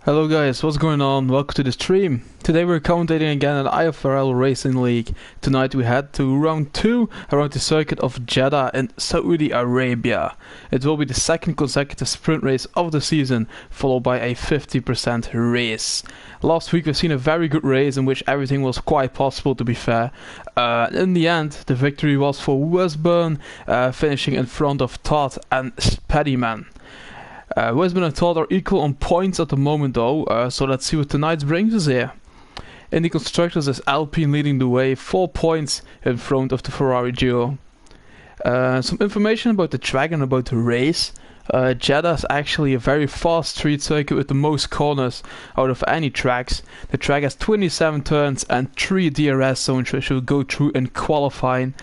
Hello guys, what's going on? Welcome to the stream. Today we're commentating again an IFRL Racing League. Tonight we head to round 2 around the circuit of Jeddah in Saudi Arabia. It will be the second consecutive sprint race of the season, followed by a 50% race. Last week we've seen a very good race in which everything was quite possible, to be fair. In the end, the victory was for Westburn, finishing in front of Todd and Speddyman. Westman and Todd are equal on points at the moment though, so let's see what tonight brings us here. In the constructors is Alpine leading the way, 4 points in front of the Ferrari duo. Some information about the track and about the race. Jeddah is actually a very fast street circuit with the most corners out of any tracks. The track has 27 turns and 3 DRS zones which will go through in qualifying,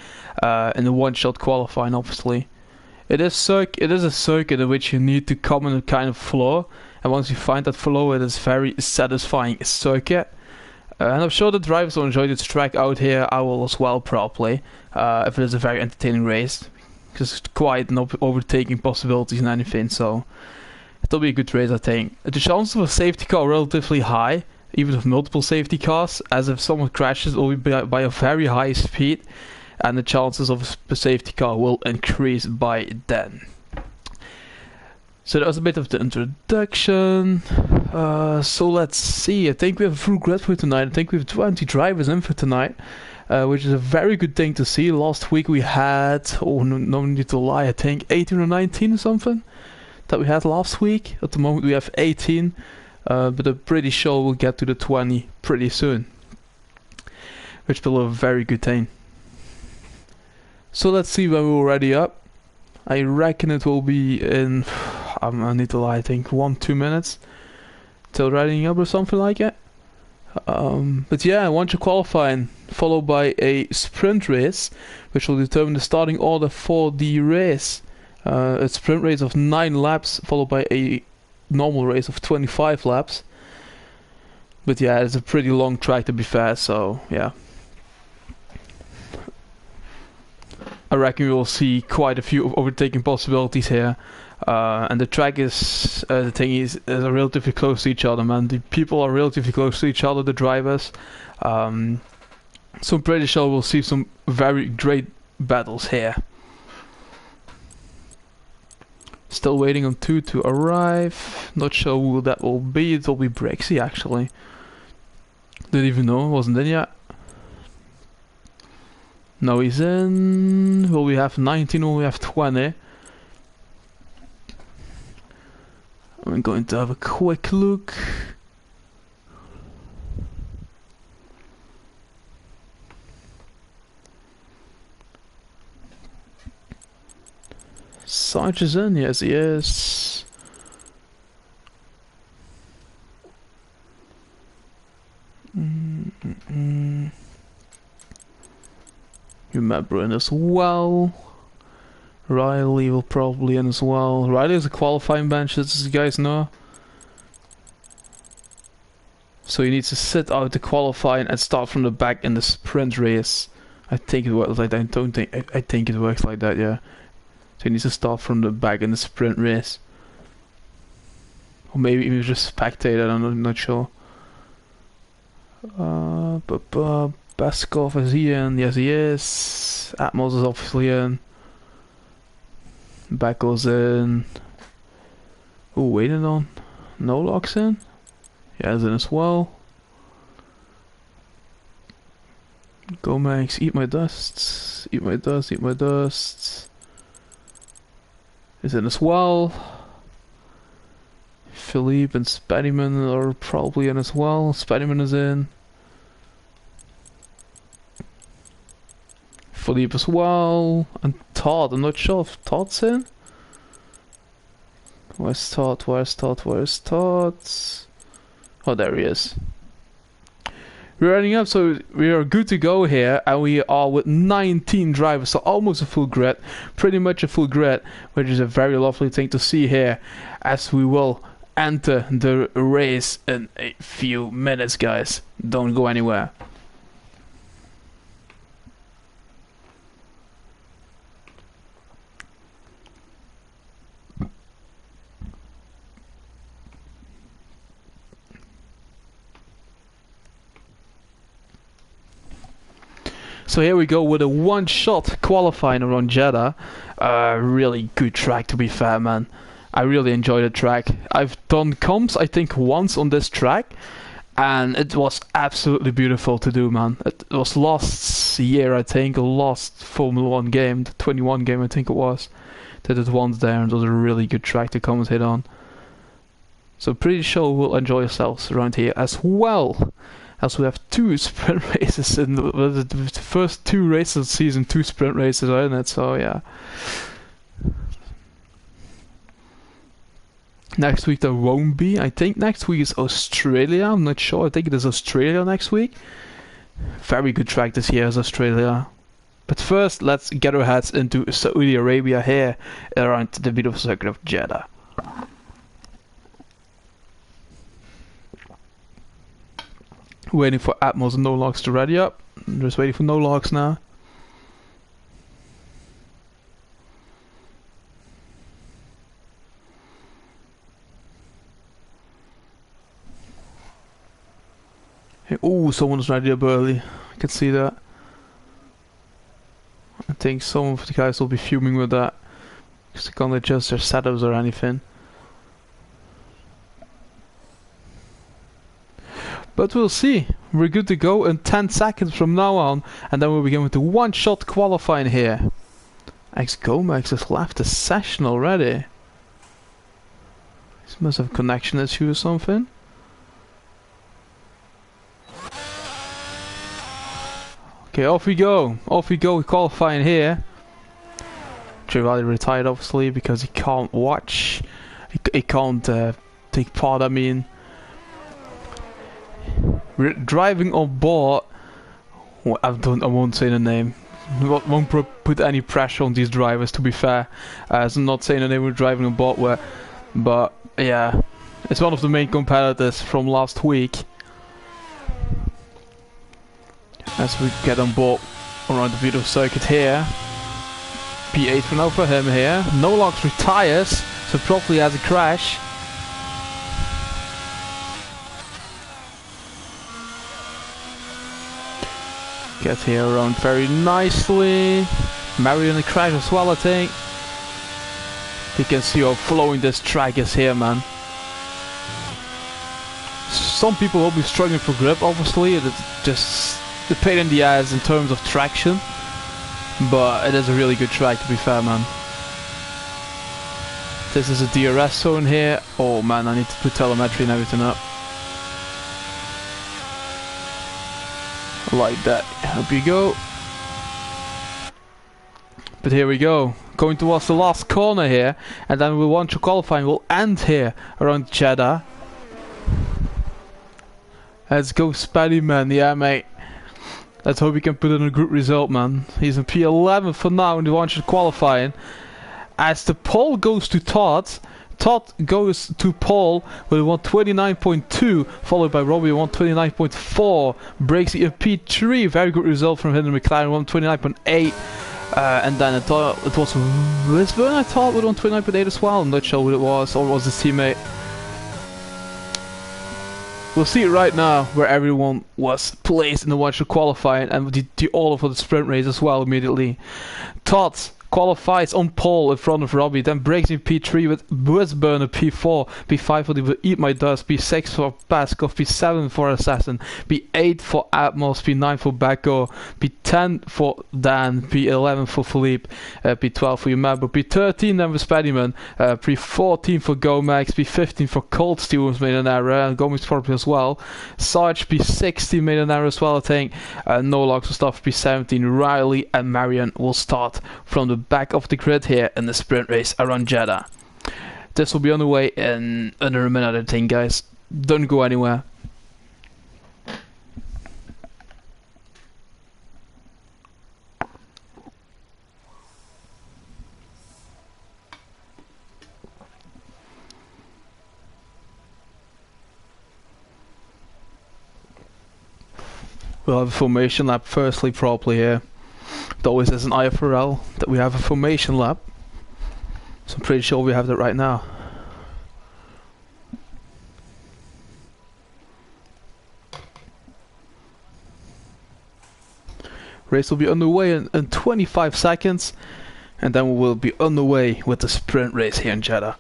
in the one-shot qualifying obviously. It is a circuit in which you need to come in a kind of flow, and once you find that flow, it is very satisfying circuit. And I'm sure the drivers will enjoy this track out here. I will as well probably, if it is a very entertaining race, because it's quite no overtaking possibilities and anything. So it'll be a good race, I think. The chances of a safety car are relatively high, even with multiple safety cars, as if someone crashes, it will be by a very high speed. And the chances of a safety car will increase by then. So that was a bit of the introduction. So let's see. I think we have a full grid for tonight. I think we have 20 drivers in for tonight, which is a very good thing to see. Last week we had, no need to lie, I think 18 or 19 or something that we had last week. At the moment we have 18, but I'm pretty sure we'll get to the 20 pretty soon, which will be a very good thing. So let's see when we're already up. I reckon it will be in, I need to lie, I think 1-2 minutes till readying up or something like it. But yeah, once you're qualifying, followed by a sprint race, which will determine the starting order for the race. A sprint race of 9 laps, followed by a normal race of 25 laps. But yeah, it's a pretty long track to be fair, so yeah. I reckon we will see quite a few overtaking possibilities here, and the track is, the thing is relatively close to each other, man. The people are relatively close to each other, the drivers, so I'm pretty sure we'll see some very great battles here. Still waiting on 2 to arrive, not sure who that will be. It will be Brexy actually. Didn't even know, wasn't in yet. No, he's in. Will we have 19 or we have 20? I'm going to have a quick look. Sarge is in, yes he is. Remember in as well. Riley will probably in as well. Riley is a qualifying bench, as you guys know. So he needs to sit out the qualifying and start from the back in the sprint race. I think it works like that. I think it works like that, yeah. So he needs to start from the back in the sprint race. Or maybe he was just spectator, I'm not sure. Baskov, is he in? Yes he is. Atmos is obviously in. Beckles in. Ooh, waiting on. No locks in? Yeah, he's in as well. Go Max, eat my dust. Eat my dust, eat my dust. Is in as well. Philippe and Speddyman are probably in as well. Speddyman is in. Philippe as well, and Todd. I'm not sure if Todd's in. Where's Todd? Where's Todd? Where's Todd? Oh, there he is. We're running up, so we are good to go here, and we are with 19 drivers, so almost a full grid, pretty much a full grid, which is a very lovely thing to see here, as we will enter the race in a few minutes, guys. Don't go anywhere. So here we go with a one-shot qualifying around Jeddah. Really good track, to be fair, man. I really enjoyed the track. I've done comps, I think, once on this track, and it was absolutely beautiful to do, man. It was last year, I think, last Formula 1 game, the 21 game, I think it was. Did it once there, and it was a really good track to commentate on. So pretty sure we'll enjoy ourselves around here as well. As we have 2 sprint races in the first 2 races of the season, 2 sprint races, isn't it? So yeah. Next week there won't be. I think next week is Australia. I'm not sure. I think it is Australia next week. Very good track this year is Australia. But first, let's get our heads into Saudi Arabia here around the beautiful circuit of Jeddah. Waiting for Atmos and no logs to ready up. Just waiting for no logs now. Hey, oh, someone's ready up early. I can see that. I think some of the guys will be fuming with that, because they can't adjust their setups or anything. But we'll see. We're good to go in 10 seconds from now on, and then we'll begin with the one-shot qualifying here. Gomez has left the session already. He must have a connection issue or something. Okay, off we go. Off we go, qualifying here. Trivali retired, obviously, because he can't watch. He can't take part, I mean. We're driving on board. Well, I won't say the name. Won't put any pressure on these drivers, to be fair. So I'm not saying the name we're driving on board with. But, yeah. It's one of the main competitors from last week. As we get on board around the beautiful circuit here. P8 for now for him here. No logs retires, so probably has a crash. Get here around very nicely. Marion a crash as well, I think. You can see how flowing this track is here, man. Some people will be struggling for grip, obviously. It's just the pain in the ass in terms of traction, but it is a really good track, to be fair, man. This is a DRS zone here. Oh man, I need to put telemetry and everything up. Like that. Up you go. But here we go. Going towards the last corner here, and then we'll want to qualifying. We'll end here around Jeddah. Let's go, Spaddy, man. Yeah, mate. Let's hope he can put in a good result, man. He's in P11 for now in the one-shot qualifying. As the pole goes to Todd. Todd goes to Paul with 129.2, followed by Robbie 129.4. Breaks the P3, very good result from him in McLaren 129.8. And then I thought it was Lisbon, I thought, with 129.8 as well. I'm not sure what it was, or it was his teammate. We'll see it right now where everyone was placed in the one-shot qualifying, and the order for the sprint race as well immediately. Todd qualifies on pole in front of Robbie, then breaks in P3 with Wisburn at P4, P5 for the Eat My Dust, P6 for Paskov, P7 for Assassin, P8 for Atmos, P9 for Beko, P10 for Dan, P11 for Philippe, P12 for Yumabo, P13 then for Spaddyman, P14 for Gomax, P15 for Cold Steel was made an error, and Gomez probably as well. Sarge P16 made an error as well, I think. No logs for stuff, P17. Riley and Marion will start from the back of the grid here in the sprint race around Jeddah. This will be on the way in under a minute, I think, guys. Don't go anywhere. We'll have a formation lap firstly properly here. It always is an IFRL that we have a formation lap, so I'm pretty sure we have that right now. Race will be underway in 25 seconds, and then we will be underway with the sprint race here in Jeddah.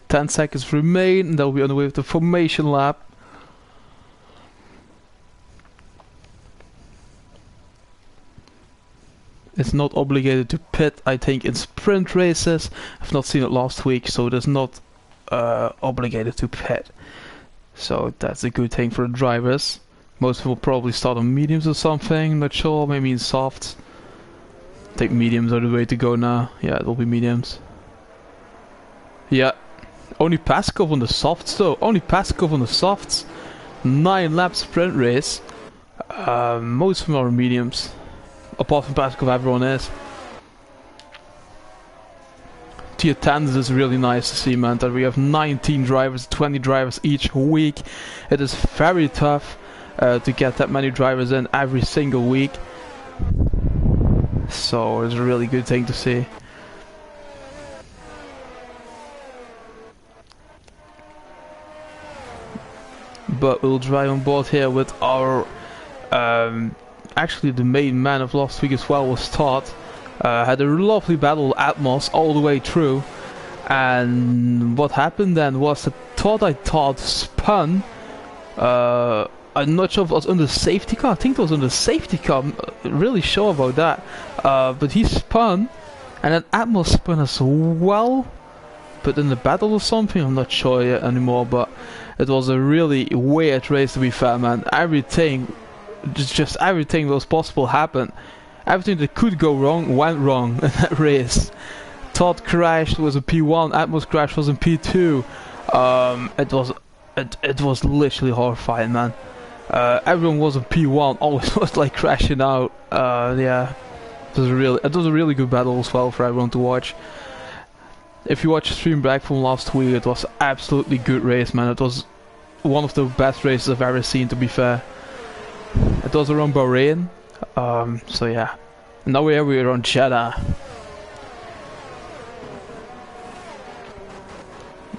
Ten seconds remain, and they'll be underway with the formation lap. It's not obligated to pit, I think, in sprint races. I've not seen it last week, so it is not obligated to pit. So that's a good thing for the drivers. Most of them will probably start on mediums or something, not sure, maybe in softs. I think mediums are the way to go now. Yeah, it will be mediums. Yeah, only Paskov on the softs though, only Paskov on the softs. 9 lap sprint race. Most of them are mediums. Apart from Paskov, everyone is. The attendance is really nice to see, man, that we have 19 drivers, 20 drivers each week. It is very tough to get that many drivers in every single week. So it's a really good thing to see. But we'll drive on board here with our actually the main man of last week as well was Todd. Had a lovely battle with Atmos all the way through, and what happened then was that Todd, I thought, spun. I'm not sure if it was under safety car. I think it was under safety car. I'm really sure about that. But he spun, and then Atmos spun as well, but in the battle or something, I'm not sure yet anymore. But it was a really weird race, to be fair, man. Everything, just everything that was possible happened. Everything that could go wrong went wrong in that race. Todd crashed, was a P1. Atmos crash was in P2. It was literally horrifying, man. Everyone was in P1. Always was like crashing out. Yeah, it was a really good battle as well for everyone to watch. If you watch the stream back from last week, it was absolutely good race, man. It was one of the best races I've ever seen, to be fair. It was around Bahrain. So yeah, and now we're on Jeddah.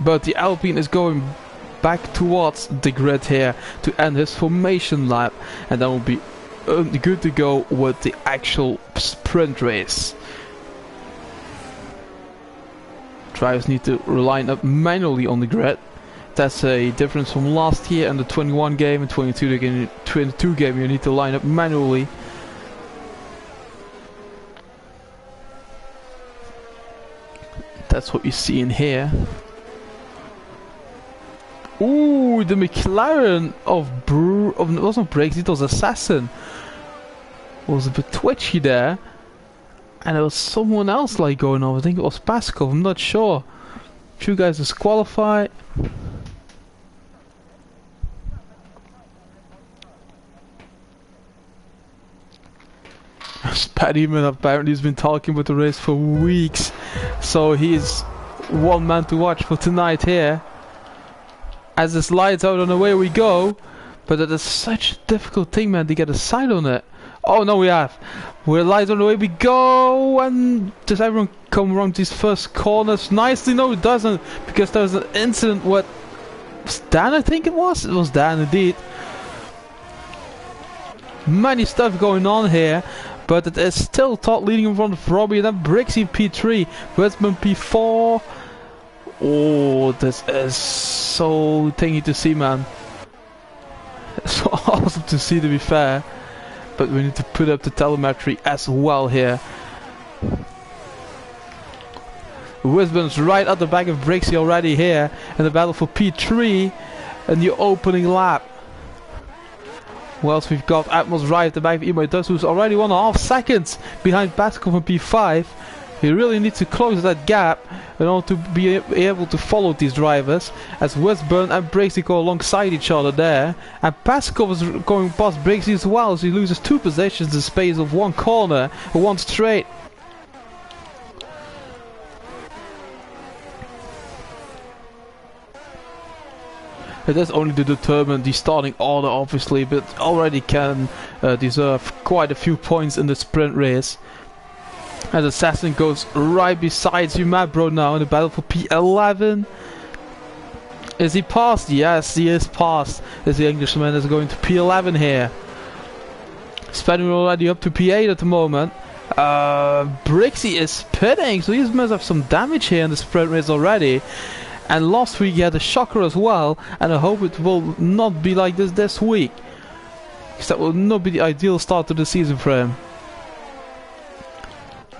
But the Alpine is going back towards the grid here to end his formation lap, and then we'll be good to go with the actual sprint race. Drivers need to line up manually on the grid. That's a difference from last year and the 21 game and 22 game. You need to line up manually. That's what you see in here. Ooh, the McLaren of it wasn't Briggs, it was Assassin. Was a bit twitchy there. And there was someone else like going on. I think it was Paskov, I'm not sure. A few guys disqualified. Paddyman apparently has been talking about the race for weeks, so he's one man to watch for tonight here. As this lights out and away we go, but it is such a difficult thing, man, to get a sight on it. Oh no, we're lights on the way we go, and does everyone come around these first corners nicely? No, it doesn't, because there was an incident with Dan, I think it was Dan indeed. Many stuff going on here. But it is still Todd leading in front of Robbie, and then Briggs in P3, Westman P4. Oh, this is so thingy to see, man. It's so awesome to see, to be fair. But we need to put up the telemetry as well here. Westman's right at the back of Briggsy already here in the battle for P3 in the opening lap. Who else we've got? Atmos right at the back of Imaitas, who's already 1.5 seconds behind Paskov and P5. He really needs to close that gap in order to be able to follow these drivers, as Westburn and Briggsy go alongside each other there. And Paskov is going past Briggsy as well, so he loses 2 positions in the space of 1 corner, or 1 straight. It is only to determine the starting order, obviously, but already can deserve quite a few points in the sprint race. As Assassin goes right beside you, my bro, now in the battle for P11. Is he passed? Yes, he is passed. Is the Englishman is going to P11 here. Spaniard already up to P8 at the moment. Brixie is spinning, so he must have some damage here in the sprint race already. And last week he had a shocker as well, and I hope it will not be like this week, because that will not be the ideal start to the season for him.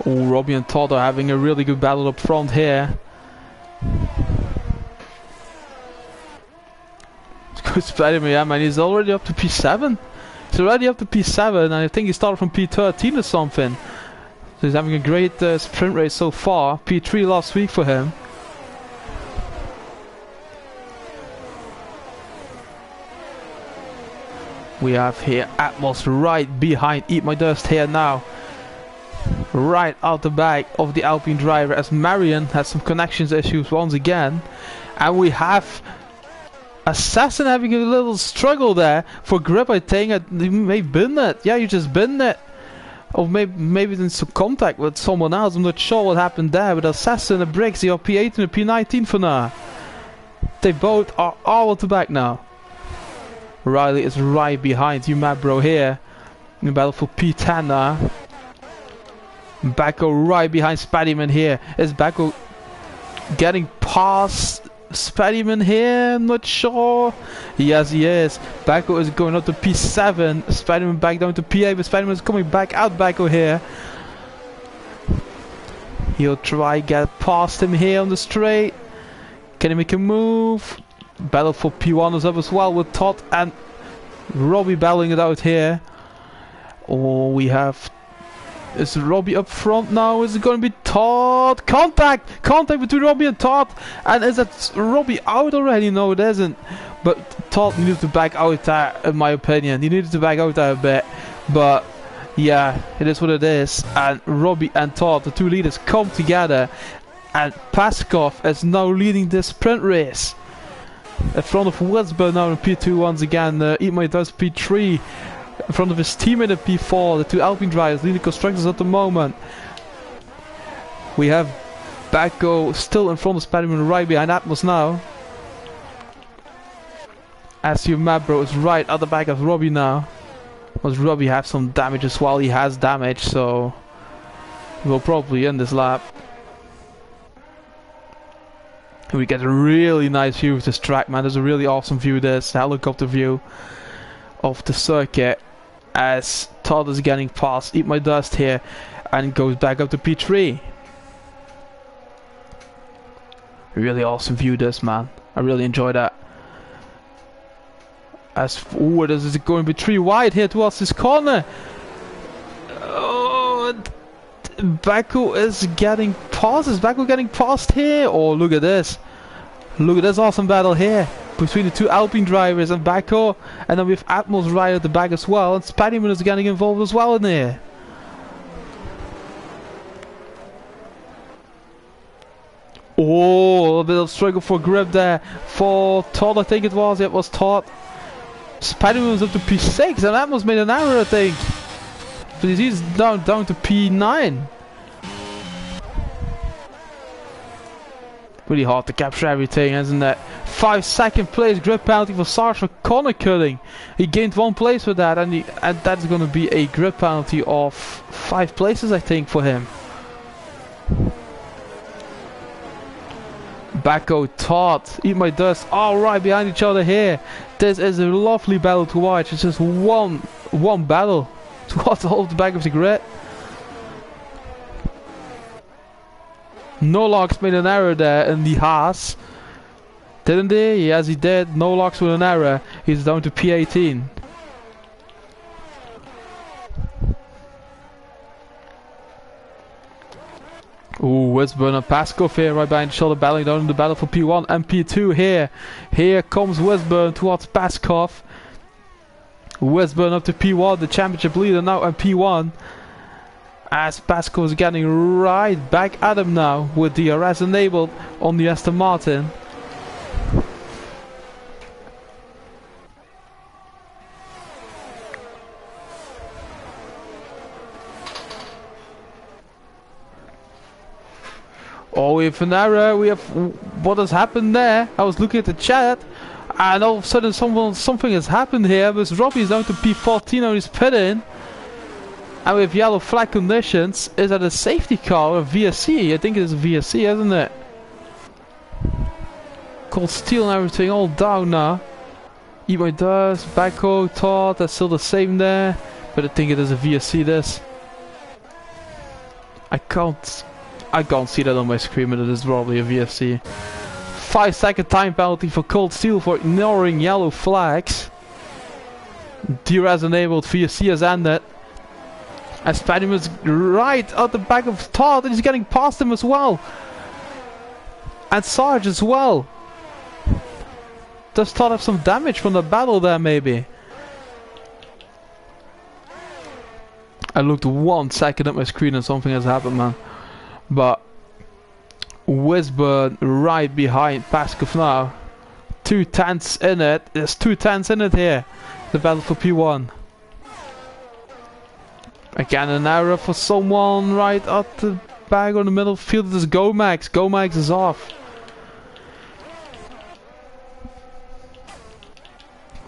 Oh, Robbie and Todd are having a really good battle up front here. Good Spider-Man, yeah, man, he's already up to P7. He's already up to P7, and I think he started from P13 or something. So he's having a great sprint race so far. P3 last week for him. We have here Atmos right behind Eat My Dust here now. Right out the back of the Alpine driver, as Marion has some connections issues once again. And we have Assassin having a little struggle there for grip. I think you may bin it. Yeah, you just bin it. Or maybe in some contact with someone else. I'm not sure what happened there. But Assassin and Brixie are P8 and P19 for now. They both are all at the back now. Riley is right behind you, my bro, here in the battle for P10 now. Backo right behind Spaddyman here. Is Backo getting past Spaddyman here? I'm not sure. Yes, he is. Backo is going up to P7. Spaddyman back down to P8, but Spaddyman is coming back out. Backo here. He'll try get past him here on the straight. Can he make a move? Battle for P1 is up as well with Todd and Robbie battling it out here. Oh, we have... Is Robbie up front now? Is it going to be Todd? Contact! Contact between Robbie and Todd! And is that Robbie out already? No, it isn't. But Todd needed to back out there, in my opinion. He needed to back out there a bit. But yeah, it is what it is. And Robbie and Todd, the two leaders, come together. And Paskov is now leading this sprint race. In front of Westburn now in P2 once again. Eat My Dust P3. In front of his teammate at P4. The two Alpine drivers leading constructors at the moment. We have Backo still in front of Spider-Man right behind Atmos now. As you Mabro is right at the back of Robbie now. Does Robbie have some damage as well? He has damage, so we'll probably end this lap. We get a really nice view of this track, man. There's a really awesome view, this helicopter view of the circuit as Todd is getting past Eat My Dust here and goes back up to P3. Really awesome view, this, man. I really enjoy that. As ooh, this is going to be 3 wide here towards this corner. Oh, Backo is getting past. Is Backo getting past here? Oh, look at this. Look at this awesome battle here between the two Alpine drivers and Backo. And then we have Atmos right at the back as well. And Spider-Man is getting involved as well in here. Oh, a bit of struggle for grip there for Todd, I think it was. It was Todd. Spider-Man was up to P6 and Atmos made an error, I think. But he's down to P9. Really hard to capture everything, isn't it? 5-second place grip penalty for Sarge for corner cutting. He gained 1 place with that, and that's going to be a grip penalty of 5 places, I think, for him. Backo, Todd, Eat My Dust, all right behind each other here. This is a lovely battle to watch. It's just one battle towards the whole back of the grid. Nolox made an error there in the Haas. Didn't he? Yes, he did. Nolox with an error. He's down to P18. Ooh, Westburn and Paskov here right behind each other, battling down in the battle for P1 and P2 here. Here comes Westburn towards Paskov. Westburn up to P1, the championship leader now at P1. As Paskov is getting right back at him now with DRS enabled on the Aston Martin. Oh, we have an error. We have... What has happened there? I was looking at the chat, and all of a sudden something has happened here. Because Robbie is down to P14 on his pit in. And we have yellow flag conditions. Is that a safety car or a VSC? I think it is a VSC, isn't it? Cold steel and everything all down now. Eat my dust, backhoe, Todd, that's still the same there. But I think it is a VSC this. I can't see that on my screen, but it is probably a VSC. 5-second time penalty for cold steel for ignoring yellow flags. DRS enabled, VSC has ended. As Spiderman's right at the back of Todd, and he's getting past him as well. And Sarge as well. Does Todd have some damage from the battle there, maybe? I looked 1 second at my screen and something has happened, man. But Wisburn right behind Paskov now. 2 tenths in it. There's 2 tenths in it here. The battle for P1. Again, an error for someone right at the back on the middle field. This is Gomax. Gomax is off.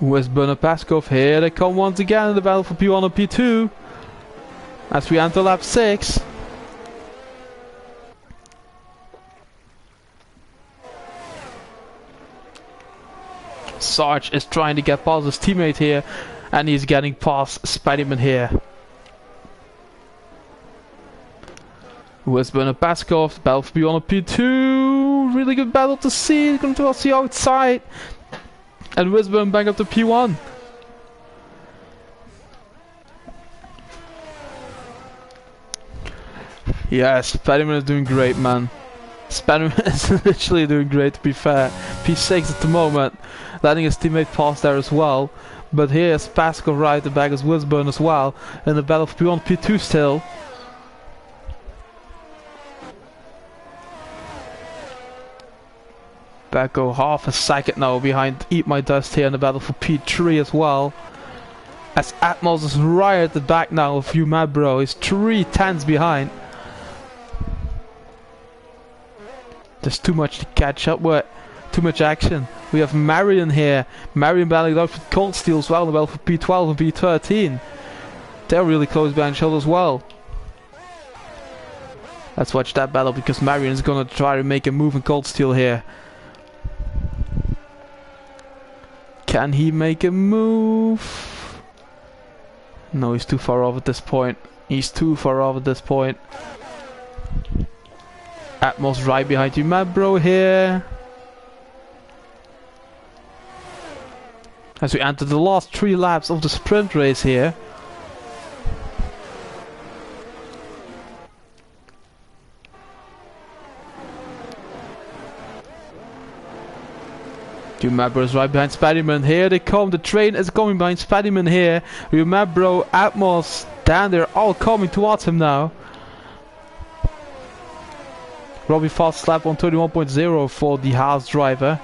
Wisburn and Paskov, here they come once again in the battle for P1 and P2. As we enter lap 6. Sarge is trying to get past his teammate here, and he's getting past Spiderman here. Wisburn and Paskov, battle for P1 and P2. Really good battle to see. Going to the outside. And Wisburn back up to P1. Yeah, Spiderman is doing great, man. Spiderman is literally doing great, to be fair. P6 at the moment, letting his teammate pass there as well. But here's Paskov right, the back is Wisburn as well. In the battle for P1, P2 still. Back half a second now behind Eat My Dust here in the battle for P3 as well. As Atmos is right at the back now of Umabro, he's 3 tenths behind. There's too much to catch up with, too much action. We have Marion here, Marion battling out for Cold Steel as well in the battle for P12 and P13. They're really close behind each other as well. Let's watch that battle because Marion is gonna try to make a move in Cold Steel here. Can he make a move? No, he's too far off at this point. He's too far off at this point. Atmos right behind you, Mabro here. As we enter the last 3 laps of the sprint race here. Mabro is right behind Spiderman. Here they come. The train is coming behind Spiderman here. Mabro, Atmos, Dan, they're all coming towards him now. Robbie fast lap on 31.0 for the Haas driver.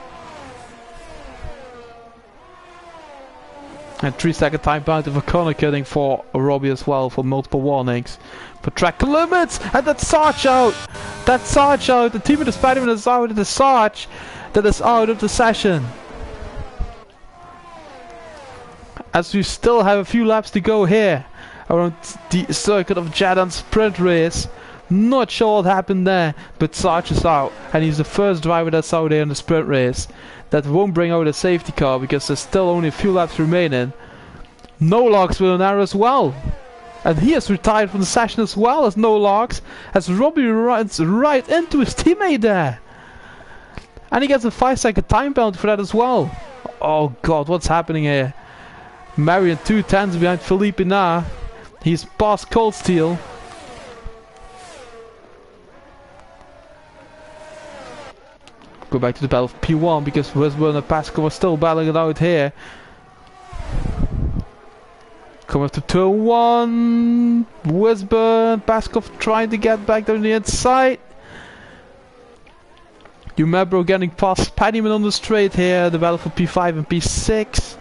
And 3-second time penalty for corner cutting for Robbie as well for multiple warnings. For track limits! And that's Sarge out! That's Sarge out! The team of the Spiderman is out of the Sarge that is out of the session. As we still have a few laps to go here around the circuit of Jeddah sprint race. Not sure what happened there, but Sarge is out, and he's the first driver that's out there in the sprint race. That won't bring out a safety car because there's still only a few laps remaining. No Logs with an error as well. And he has retired from the session as well as No Logs, as Robbie runs right into his teammate there. And he gets a 5-second time penalty for that as well. Oh god, what's happening here? Marion 2 tenths behind Felipe Na. He's past Cold Steel. Go back to the battle of P1 because Wisburn and Paskov are still battling it out here. Come up to turn 1. Wisburn, Paskov trying to get back down the inside. Umabro getting past Paddyman on the straight here. The battle for P5 and P6.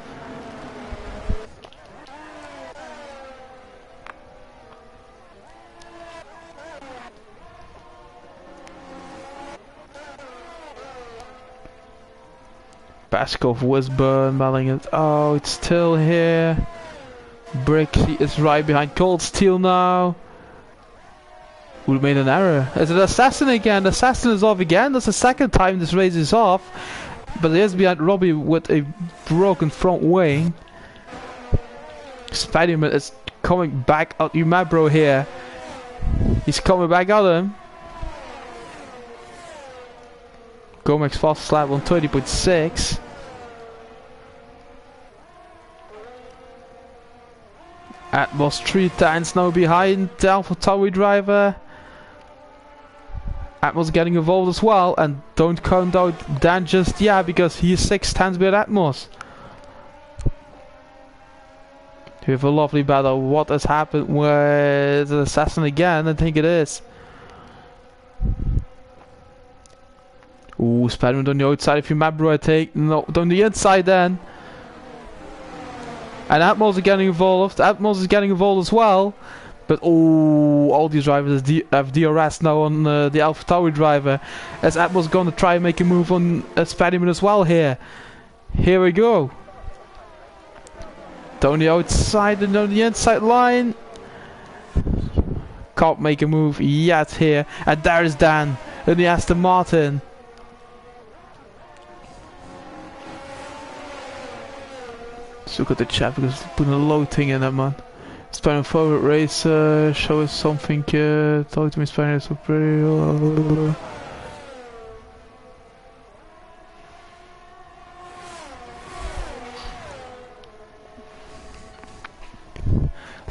Baskov, Wisburn, melting it. Oh, it's still here. Brixie is right behind Cold Steel now. We made an error. Is it Assassin again? Assassin is off again. That's the second time this race is off. But he is behind Robbie with a broken front wing. Spider-Man is coming back out Umabro here. He's coming back at him. Gomex fast lap on 30.6. Atmos 3 times now behind the Alpha Tauri driver. Atmos getting involved as well, and don't count out Dan just yet because he is 6 times behind Atmos. We have a lovely battle. What has happened with the Assassin again? I think it is. Ooh, Spider-Man on the outside if you map, bro, I take. No, on the inside then. And Atmos is getting involved. Atmos is getting involved as well. But oh, all these drivers have DRS now on the Alpha Tauri driver. As Atmos going to try and make a move on Spider-Man as well here. Here we go. Down the outside and on the inside line. Can't make a move yet here. And there is Dan in the Aston Martin. Let's look at the chat because it's putting a low thing in that, man. Spider-Man forward race, show us something. Talk to me, Spider-Man, so pretty.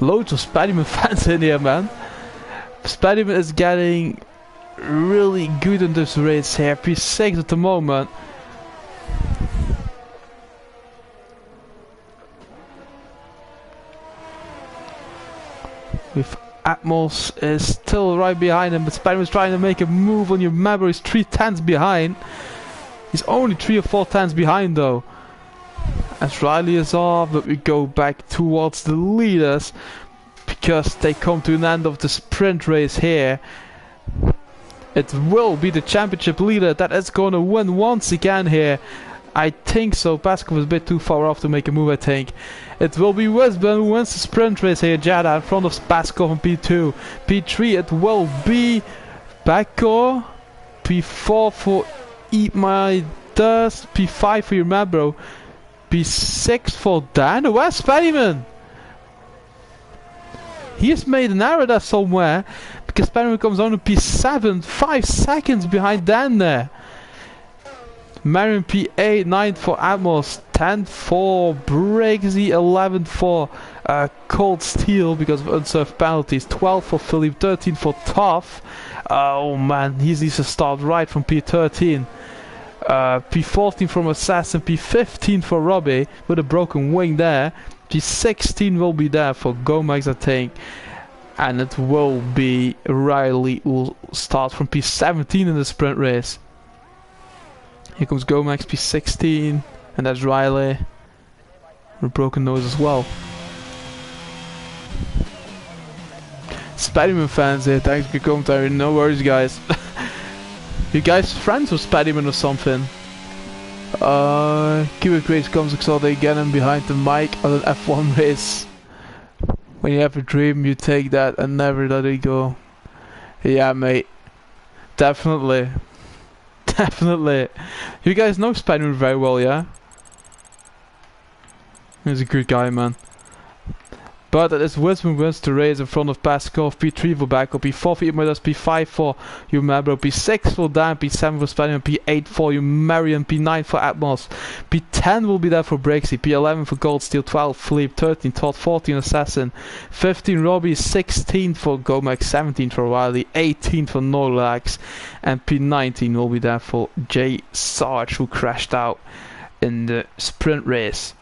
Loads of Spider-Man fans in here, man. Spider-Man is getting really good in this race here. P6 at the moment. With Atmos is still right behind him, but Spider-Man is trying to make a move on your map. He's 3 tenths behind. He's only 3 or 4 tenths behind though. As Riley is off, but we go back towards the leaders because they come to an end of the sprint race here. It will be the championship leader that is going to win once again here. I think so. Pascal was a bit too far off to make a move, I think. It will be Wisburn who wins the sprint race here. Jeddah in front of Pascal on P2. P3 it will be Bakor. P4 for Eat My Dust. P5 for your man, bro. P6 for Dan. Where's Spider-Man? He has made an error there somewhere. Because Spider-Man comes on to P7. 5 seconds behind Dan there. Marion P8, 9 for Atmos, 10 for Briggsy, 11 for Cold Steel because of unserved penalties, 12 for Philippe, 13 for Tough. Oh man, he needs to start right from P13. P14 from Assassin, P15 for Robbie with a broken wing there. P16 will be there for Gomex, I think. And it will be Riley who will start from P17 in the sprint race. Here comes Gomex, P16, and that's Riley. With a broken nose as well. Spider-Man fans here, thanks for your commentary, no worries guys. You guys friends with Spider-Man or something? Cubic Race comes, I saw they get him behind the mic on an F1 race. When you have a dream, you take that and never let it go. Yeah mate, definitely. Definitely. You guys know Spider-Man very well, yeah? He's a good guy, man. But it is Wisman wins the race in front of Paskov, P3 for Backo, P4 for Imadas, P5 for Umabro, P6 for Dan, P7 for Spider-Man, P8 for Umarian, P9 for Atmos, P10 will be there for Brixie, P11 for Gold Steel, 12 Philippe, 13 Todd, 14 Assassin, 15 Robbie, 16 for Gomex, 17 for Wiley, 18 for Nolax, and P19 will be there for J Sarge, who crashed out in the sprint race.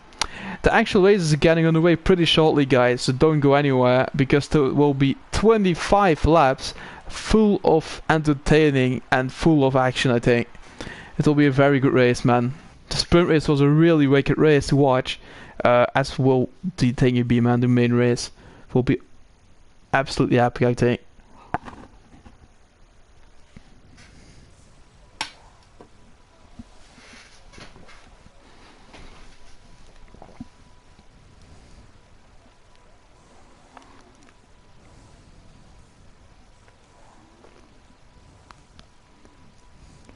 The actual race is getting underway pretty shortly, guys, so don't go anywhere because there will be 25 laps full of entertaining and full of action, I think. It will be a very good race, man. The sprint race was a really wicked race to watch, as will the thingy be, man. The main race will be absolutely epic, I think.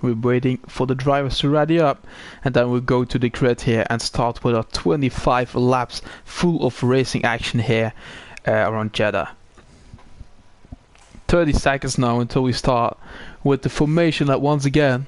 We're waiting for the drivers to ready up, and then we'll go to the grid here and start with our 25 laps full of racing action here around Jeddah. 30 seconds now until we start with the formation lap once again.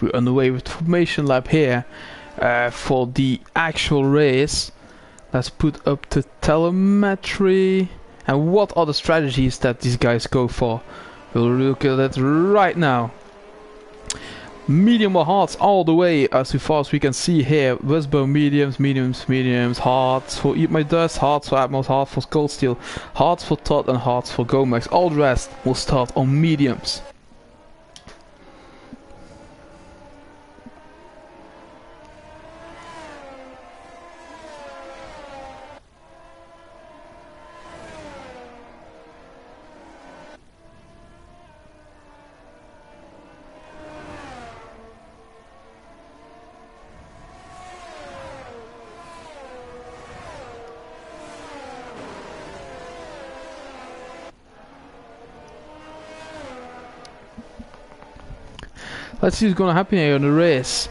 We're underway with formation lap here for the actual race. Let's put up the telemetry and what are the strategies that these guys go for. We'll look at it right now. Medium or hards all the way as far as we can see here. Westbound mediums, mediums, mediums, hards for Eat My Dust, hards for Atmos, hards for Cold Steel, hards for Todd and hards for Gomex. All the rest will start on mediums. Let's see what's going to happen here in the race.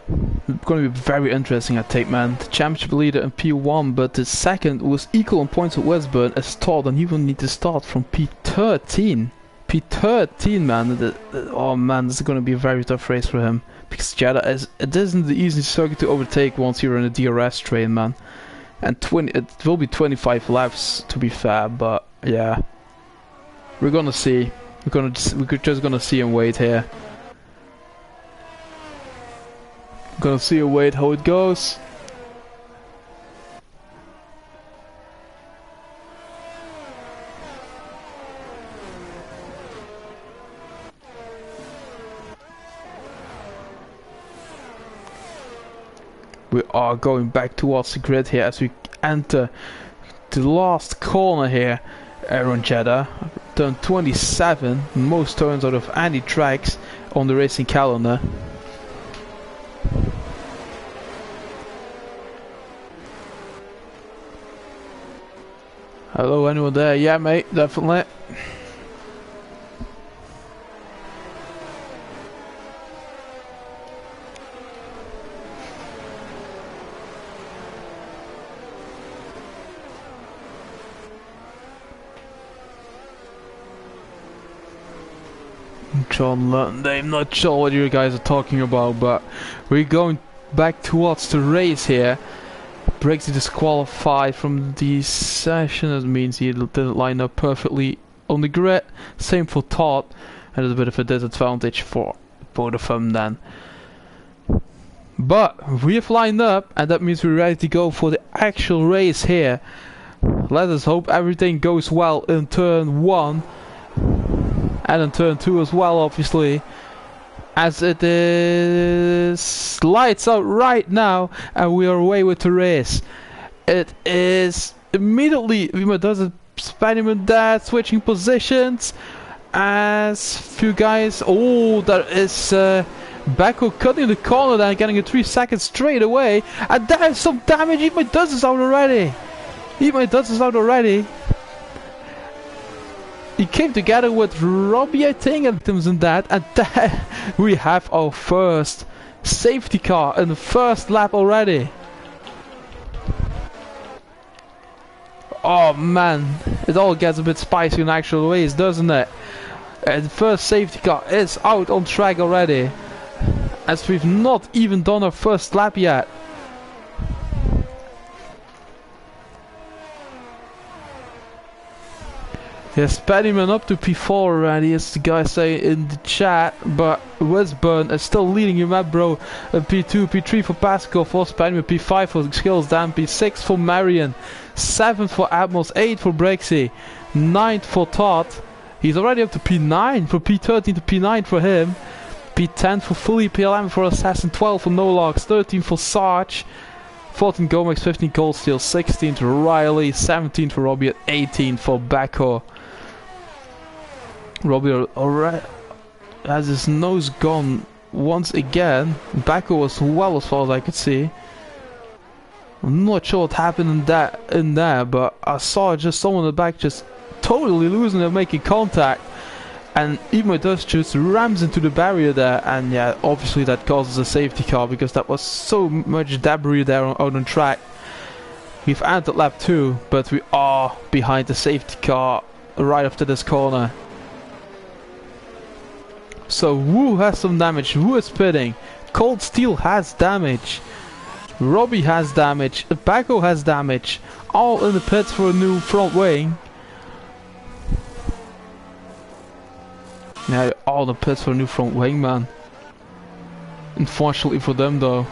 It's going to be very interesting, I think, man. The championship leader in P1, but the second was equal in points with Westburn as Todd, and he will need to start from P13. P13, man. Oh man, this is going to be a very tough race for him. Because Jeddah it isn't the easiest circuit to overtake once you're in a DRS train, man. And it will be 25 laps, to be fair, but yeah. We're gonna see. We're just gonna see and wait here. Gonna see and wait how it goes. We are going back towards the grid here as we enter the last corner here around Jeddah. Turn 27, most turns out of any tracks on the racing calendar. Hello, anyone there? Yeah, mate, definitely. John London, I'm not sure what you guys are talking about, but we're going back towards the race here. Briggsy disqualified from the session, that means he didn't line up perfectly on the grid. Same for Todd, and there's a bit of a disadvantage for both of them then. But we have lined up, and that means we're ready to go for the actual race here. Let us hope everything goes well in turn 1. And in turn 2 as well, obviously, as it is lights out right now, and we are away with the race. It is immediately Vima does a Spider-Man there, switching positions as few guys. Oh, there is Becco cutting the corner there, getting a 3 seconds straight away, and there is some damage. Eat My Dust is out already. Eat My Dust is out already. He came together with Robbie, I think, and that, and there we have our first safety car in the first lap already. Oh man, it all gets a bit spicy in actual ways, doesn't it? The first safety car is out on track already, as we've not even done our first lap yet. Yes, Paddyman up to P4 already, as the guy say in the chat, but Westburn is still leading you, map bro. P2, P3 for Pascal, for Paddyman, P5 for Skills, Dan, P6 for Marion, 7th for Atmos, 8th for Brexy, 9th for Todd. He's already up to P9 for P13 to P9 for him. P10 for Fully, P11 for Assassin, 12 for No Logs, 13 for Sarge, 14 Gomex, 15 Cold Steel, 16 to Riley, 17 for Robbie, and 18 for Backo. Robbie already has his nose gone once again. Backo was well as far as I could see. I'm not sure what happened in there, but I saw just someone in the back just totally losing it, making contact. And even with those just rams into the barrier there, and yeah, obviously that causes a safety car because that was so much debris there on track. We've entered lap 2, but we are behind the safety car right after this corner. So who has some damage? Who is pitting? Cold Steel has damage. Robbie has damage. Backo has damage. All in the pits for a new front wing. Yeah, all the pits for a new front wing, man. Unfortunately for them, though.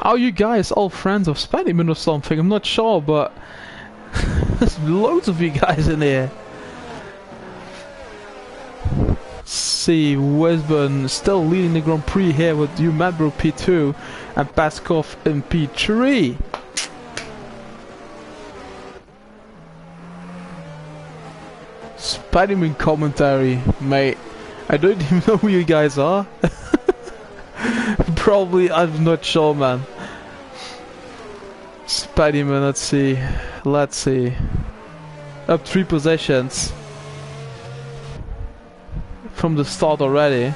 Are you guys all friends of Spider-Man or something? I'm not sure, but there's loads of you guys in here. See, Wesburn still leading the Grand Prix here with Umedbro P2 and Paskov in P3. Spider-Man commentary, mate. I don't even know who you guys are. Probably, I'm not sure, man. Spider-Man, let's see. Let's see. Up 3 positions. From the start already.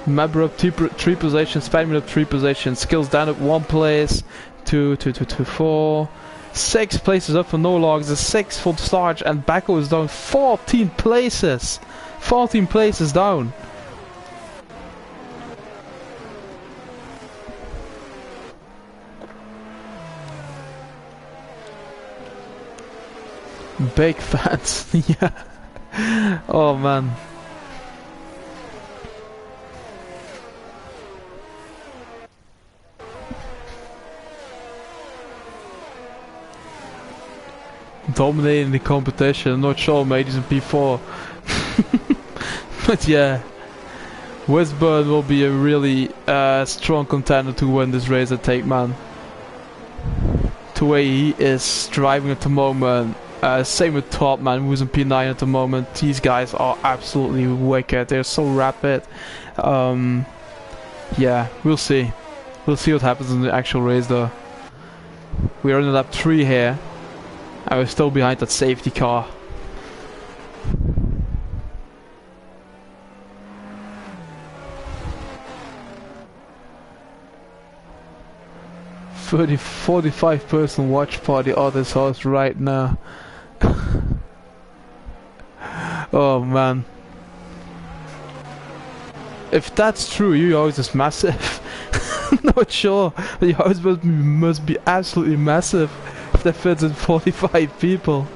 Mabber up 3 positions, Spider-Man up 3 positions, Skills down up 1 place, 2, 4, 6 places up for No Logs, a 6 for Sarge, and Backo is down 14 places! 14 places down! Big fans, yeah. Oh man. Dominating the competition. I'm not sure, mate. He's in P4. But yeah, Westburn will be a really strong contender to win this race, I think, man. The way he is driving at the moment. Same with Top, man, who's in P9 at the moment. These guys are absolutely wicked. They're so rapid. Yeah, we'll see. We'll see what happens in the actual race, though. We are in lap 3 here. I was still behind that safety car. $45 45-person watch party at this house right now. Oh man. If that's true, your house is massive. Not sure, but your house must be absolutely massive if that fits in 45 people.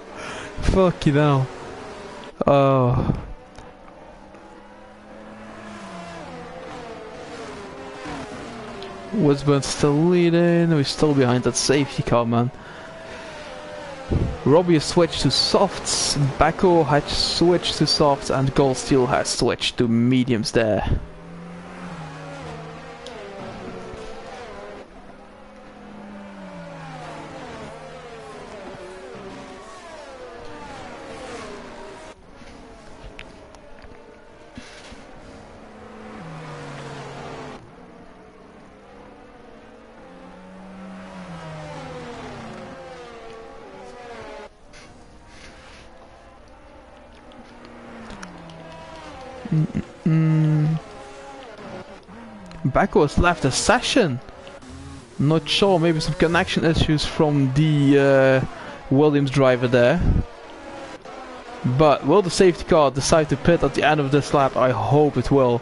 Fucking hell. Oh. Woodsburn still leading, we're still behind that safety car, man. Robbie has switched to softs, Backo has switched to softs, and Gold Steel has switched to mediums there. Backo has left the session. Not sure, maybe some connection issues from the Williams driver there. But will the safety car decide to pit at the end of this lap? I hope it will,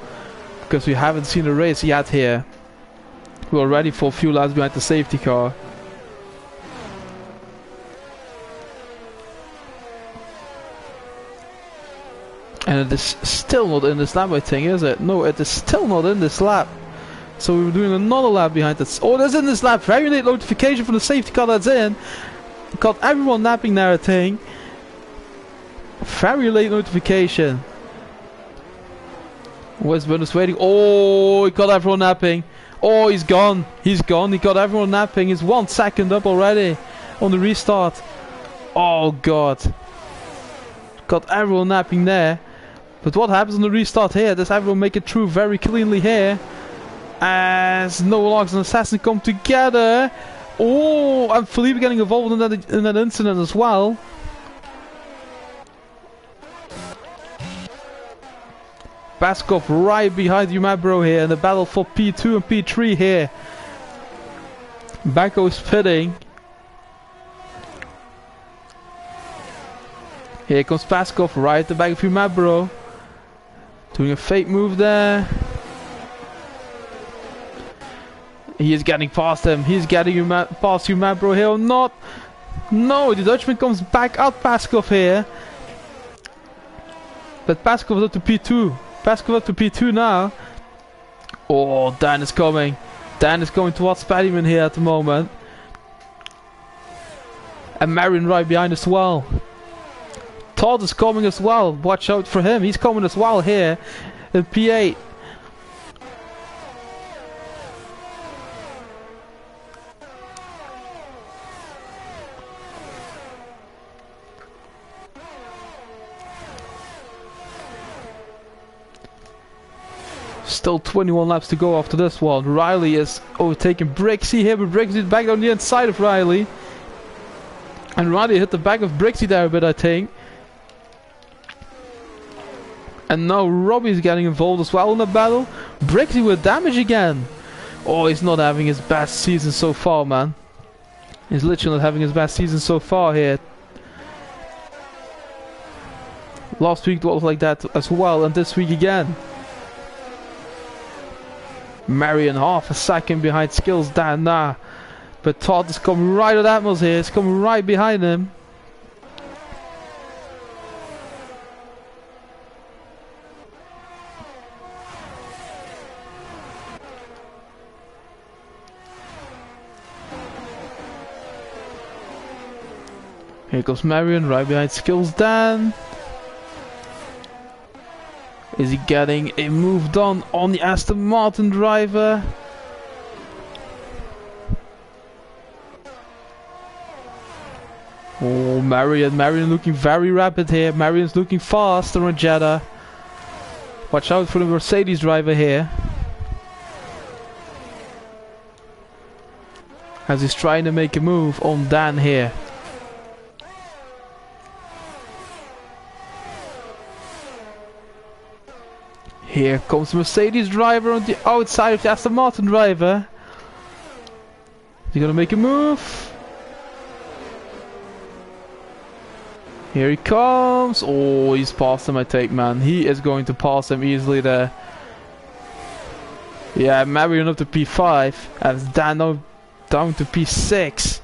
because we haven't seen a race yet here. We're already for a few laps behind the safety car. And it is still not in this lap, I think, is it? No, it is still not in this lap. So we were doing another lap behind us. Oh, there's in this lap. Very late notification from the safety car that's in. Got everyone napping there, I think. Very late notification. Where's Berners waiting? Oh, he got everyone napping. Oh, he's gone. He's gone. He got everyone napping. He's 1 second up already on the restart. Oh, God. Got everyone napping there. But what happens on the restart here? Does everyone make it through very cleanly here? As No Logs and Assassin come together. Oh, and Felipe getting involved in that incident as well. Baskov right behind Umabro here in the battle for P2 and P3 here. Bako is pitting. Here comes Paskov right at the back of Umabro. Doing a fake move there. He is getting past him. He's getting past Umabro here or not. No, the Dutchman comes back out Paskov here. But Paskov is up to P2. Paskov up to P2 now. Oh, Dan is coming. Dan is going towards Spaddyman here at the moment. And Marion right behind as well. Todd is coming as well. Watch out for him. He's coming as well here in P8. Still 21 laps to go after this one. Riley is overtaking Brixie here, but Brixie is back on the inside of Riley. And Riley hit the back of Brixie there a bit, I think. And now Robbie's getting involved as well in the battle. Brixie with damage again. Oh, he's not having his best season so far, man. He's literally not having his best season so far here. Last week was like that as well, and this week again. Marion half a second behind Skills down now. But Todd is coming right at Atmos here. He's coming right behind him. Here goes Marion right behind Skills Dan. Is he getting a move done on the Aston Martin driver? Oh, Marion looking very rapid here. Marion's looking faster on Jeddah. Watch out for the Mercedes driver here. As he's trying to make a move on Dan here. Here comes the Mercedes driver on the outside of the Aston Martin driver. Is he gonna make a move? Here he comes. Oh, he's past him, I take, man. He is going to pass him easily there. Yeah, Marion up to P5. As Dan now down to P6.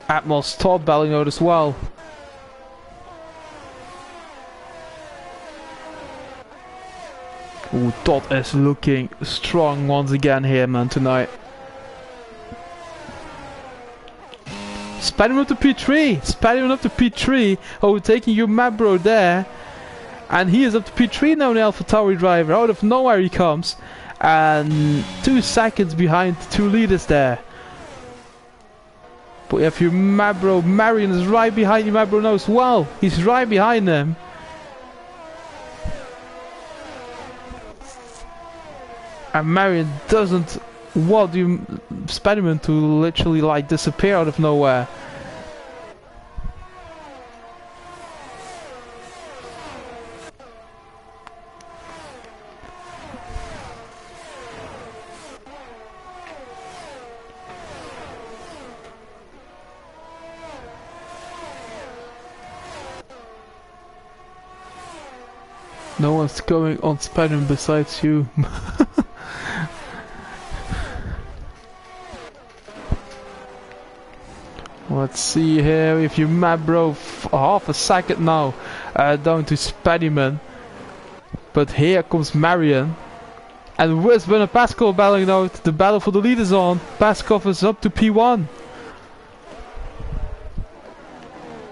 Atmos Todd battling out as well. Ooh, Todd is looking strong once again here, man, tonight. Spider-Man up to P3! Spider-Man up to P3, overtaking you, Mabro there. And he is up to P3 now, the AlphaTauri driver. Out of nowhere he comes. And 2 seconds behind the 2 leaders there. But if you Mabro, Marion is right behind you, Mabro now as well. He's right behind them. And Marion doesn't want you Spider-Man to literally like disappear out of nowhere. No one's going on Spider-Man besides you. Let's see here if you Mabro half a second now down to Spider-Man. But here comes Marion. And Wisman and Paskov battling out. The battle for the lead is on. Paskov is up to P1.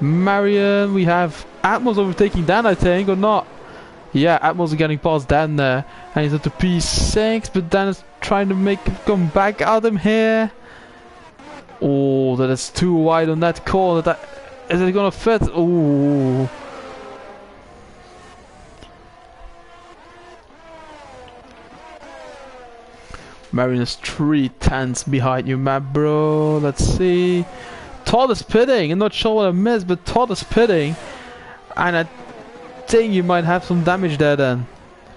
Marion, we have Atmos overtaking Dan, I think, or not? Yeah, Atmos is getting past Dan there. And he's up to P6, but Dan is trying to make him come back at him here. Oh, that is too wide on that corner. Is it gonna fit? Oh. Marion is 3/10 behind you, my bro. Let's see. Todd is pitting. I'm not sure what I missed, but Todd is pitting. And I think you might have some damage there then.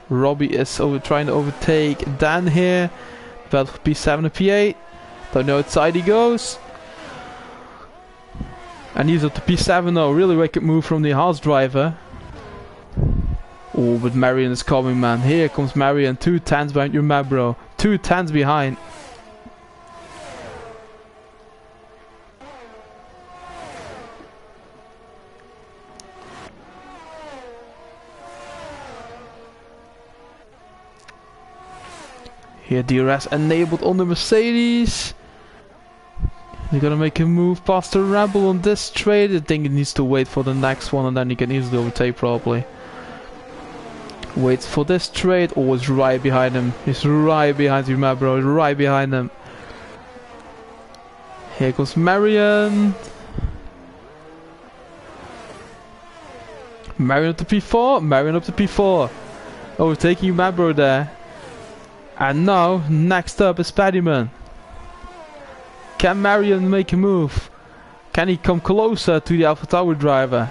Robbie is trying to overtake Dan here. Battle for P7 and P8. Don't know what side he goes. And he's up to P7 now. Really wicked move from the Haas driver. Oh, but Marion is coming, man. Here comes Marion. 2/10 behind you, my bro. 2/10 behind. Here DRS enabled on the Mercedes. They're gonna make him move past the Rebel on this straight. I think he needs to wait for the next one and then he can easily overtake probably. Waits for this straight. Oh, it's right behind him. He's right behind you, my bro. He's right behind him. Here goes Marion. Marion up to P4. Marion up to P4. Overtaking you, my bro there. And now, next up is Paddyman. Can Marion make a move? Can he come closer to the Alpha Tower driver?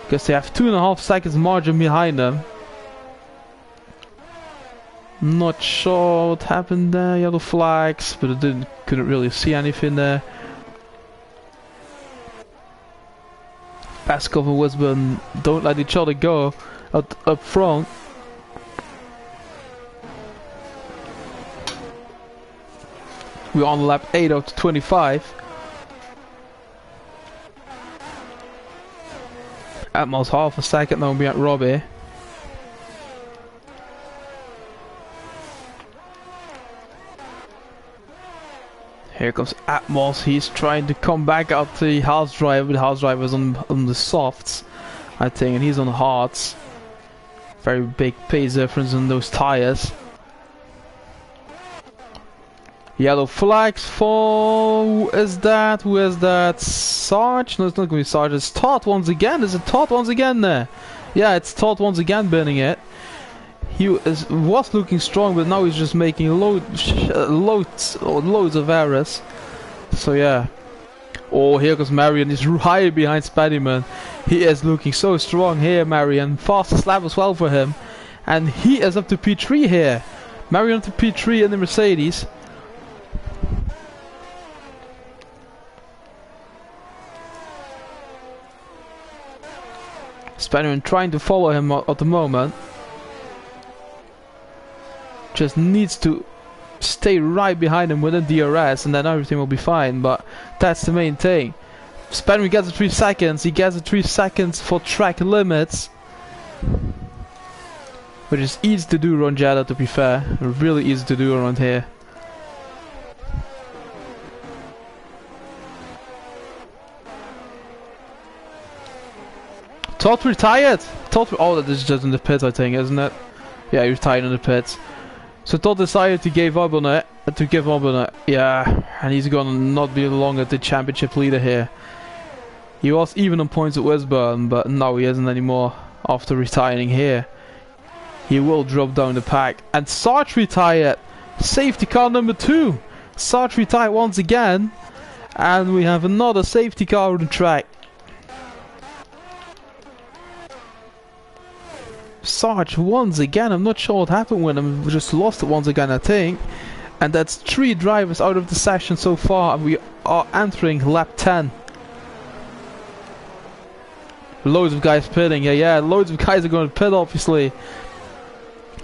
Because they have 2.5 seconds margin behind them. Not sure what happened there. Yellow flags, but I couldn't really see anything there. Paskov and Wisburn don't let each other go up front. We're on lap 8 out of 25. Atmos half a second now behind Robbie. Here comes Atmos. He's trying to come back out the Haas driver. The Haas driver is on the softs, I think, and he's on the hards. Very big pace difference in those tires. Yellow flags for... Who is that? Who is that? Sarge? No, it's not going to be Sarge. It's Todd once again. Is it Todd once again there? Yeah, it's Todd once again burning it. He was looking strong, but now he's just making loads of errors. So yeah. Oh, here goes Marion. He's right behind Spaddyman. He is looking so strong here, Marion. Fastest lap as well for him. And he is up to P3 here. Marion up to P3 in the Mercedes. Spaddyman trying to follow him at the moment. Just needs to stay right behind him within DRS and then everything will be fine, but that's the main thing. Spaddyman gets the 3 seconds, he gets the 3 seconds for track limits, which is easy to do around Jeddah, to be fair. Really easy to do around here. Todd retired! Oh, that is just in the pits, I think, isn't it? Yeah, he retired in the pits. So Todd decided to give up on it. Yeah, and he's gonna not be longer the championship leader here. He was even on points at Wisburn, but now he isn't anymore after retiring here. He will drop down the pack. And Sarge retired! Safety car number 2! Sarge retired once again. And we have another safety car on the track. Sarge once again. I'm not sure what happened with him. We just lost it once again, I think. And that's 3 drivers out of the session so far, and we are entering lap 10. Loads of guys pitting. Yeah, loads of guys are going to pit, obviously.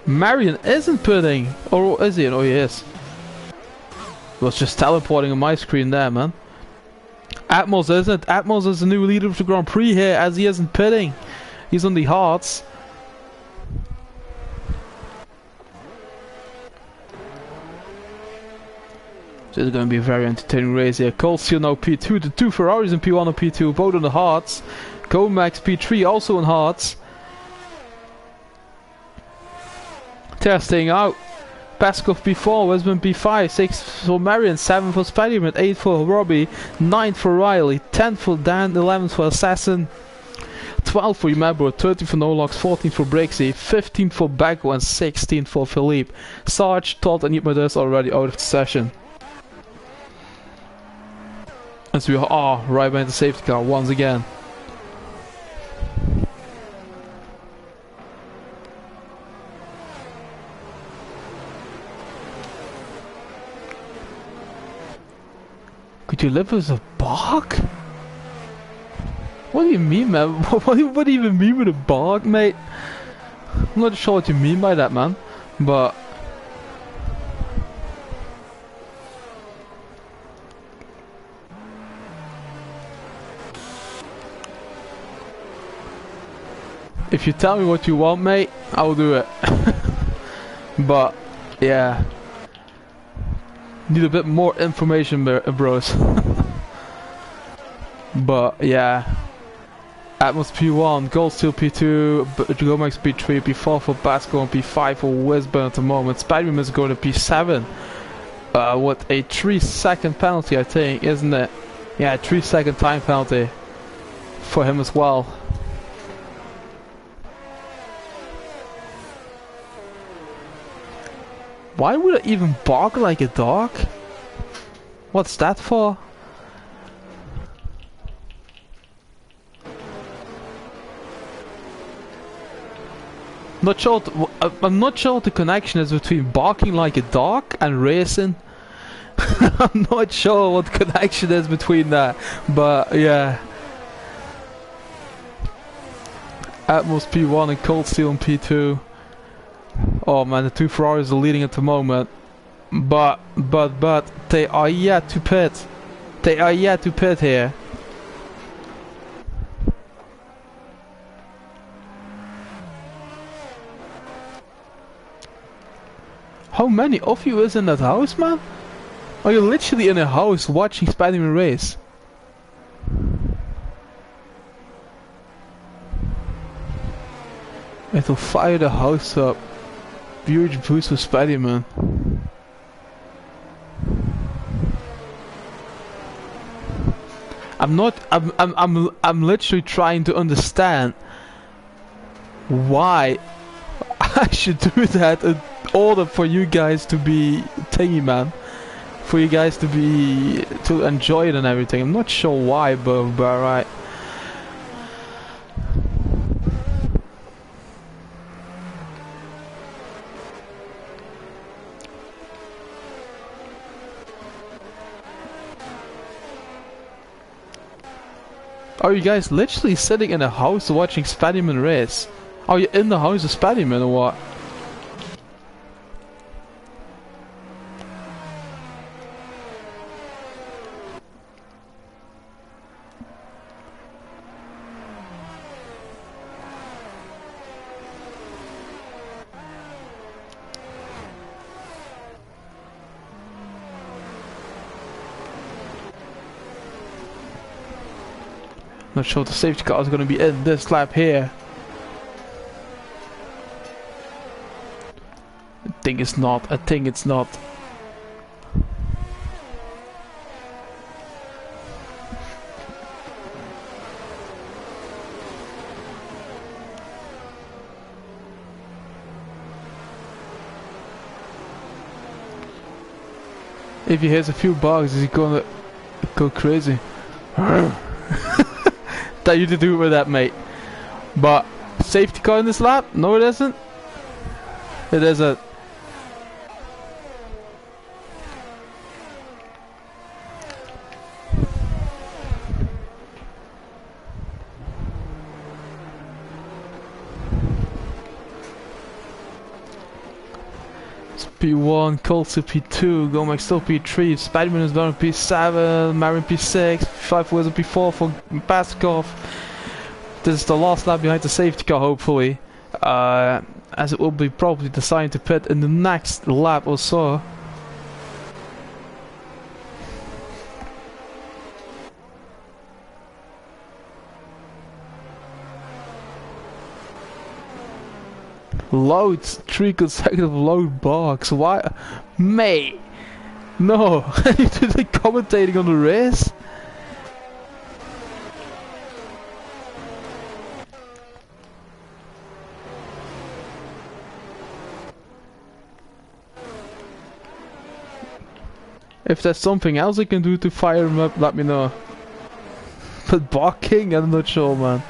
Marion isn't pitting, or is he? Oh, he is. He was just teleporting on my screen there, man. Atmos isn't. Atmos is the new leader of the Grand Prix here, as he isn't pitting. He's on the hards. So it's going to be a very entertaining race here. Cold Steel now P2, the two Ferraris in P1 and P2, both on the hards. Comax P3 also on hards. They're staying out. Peskov P4, Westman P5, 6 for Marion, 7 for Spider-Man, 8 for Robbie, 9 for Riley, 10 for Dan, 11 for Assassin, 12 for Umebro, 13 for Nolox, 14 for Brixie, 15 for Becco and 16 for Philippe. Sarge, Todd and Yipmadas already out of the session. As we are right behind the safety car once again. Could you live with a bog? What do you mean, man? What do you even mean with a bog, mate? I'm not sure what you mean by that, man. But if you tell me what you want, mate, I'll do it. But yeah, need a bit more information, bros. But yeah, Atmos P1, Gold Steel P2, Gomax P3, P4 for Basco and P5 for Wisburn at the moment. Spider-Man is going to P7 with a 3-second penalty, I think, isn't it? Yeah, 3-second time penalty for him as well. Why would I even bark like a dog? What's that for? Not sure. I'm not sure what the connection is between barking like a dog and racing. I'm not sure what the connection is between that, but yeah. Atmos P1 and Cold Steel in P2. Oh man, the two Ferraris are leading at the moment, but they are yet to pit. They are yet to pit here. How many of you is in that house, man? Are you literally in a house watching Spider-Man race? It'll fire the house up. Huge boost for Spider-Man. I'm literally trying to understand why I should do that in order for you guys to be thingy, man. For you guys to enjoy it and everything. I'm not sure why, but alright. Are you guys literally sitting in a house watching Spider-Man race? Are you in the house of Spider-Man or what? Not sure the safety car is going to be in this lap here. I think it's not. I think it's not. If he hits a few bugs, he's gonna go crazy. That you to do with that, mate. But safety car in this lap? No, it isn't. It isn't. P1, Colts to P2, Gomax still P3, Spider-Man is down to P7, Marion P6, P5 was a P4 for Baskov. This is the last lap behind the safety car, hopefully, as it will be probably decided to pit in the next lap or so. Loads, 3 consecutive load box. Why? Mate! No! You do the commentating on the race? If there's something else I can do to fire him up, let me know. But barking, I'm not sure, man.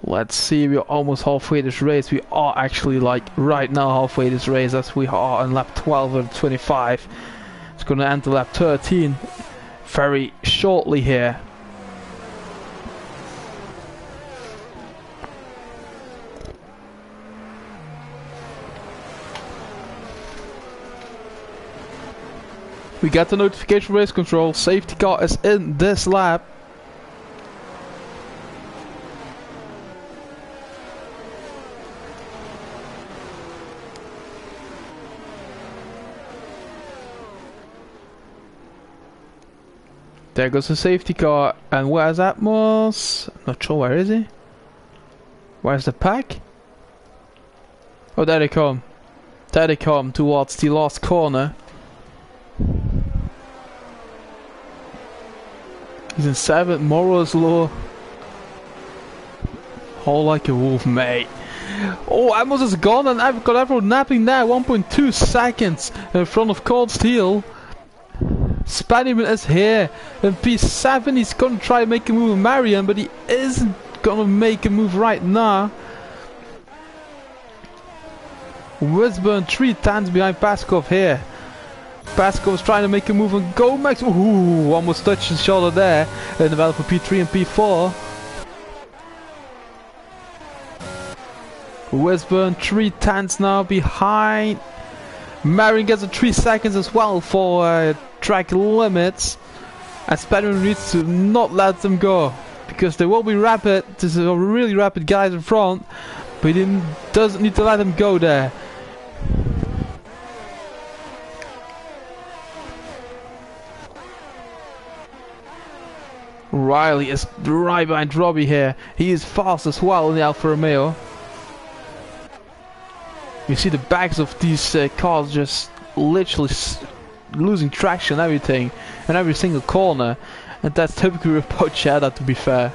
Let's see, we're almost halfway this race. We are actually like right now halfway this race as we are on lap 12 or 25. It's gonna enter lap 13 very shortly here. We got the notification race control. Safety car is in this lap. There goes the safety car, and where's Atmos? Not sure, where is he? Where's the pack? Oh, there they come. There they come towards the last corner. He's in 7th, Morals Law. Haul like a wolf, mate. Oh, Atmos is gone, and I've got everyone napping there. 1.2 seconds in front of Cold Steel. Spiderman is here in P7. He's gonna try to make a move with Marion, but he isn't gonna make a move right now. Wisburn 3 times behind Paskov here. Paskov's trying to make a move on Gomax. Ooh, almost touched his shoulder there in the battle for P3 and P4. Wisburn 3 tenths now behind. Marion gets a 3 seconds as well for track limits, and Spiderman needs to not let them go because they will be rapid. There's a really rapid guys in front, but he doesn't need to let them go there. Riley is right behind Robbie here. He is fast as well in the Alfa Romeo. You see the backs of these cars just literally losing traction and everything in every single corner, and that's typically about Jeddah, to be fair.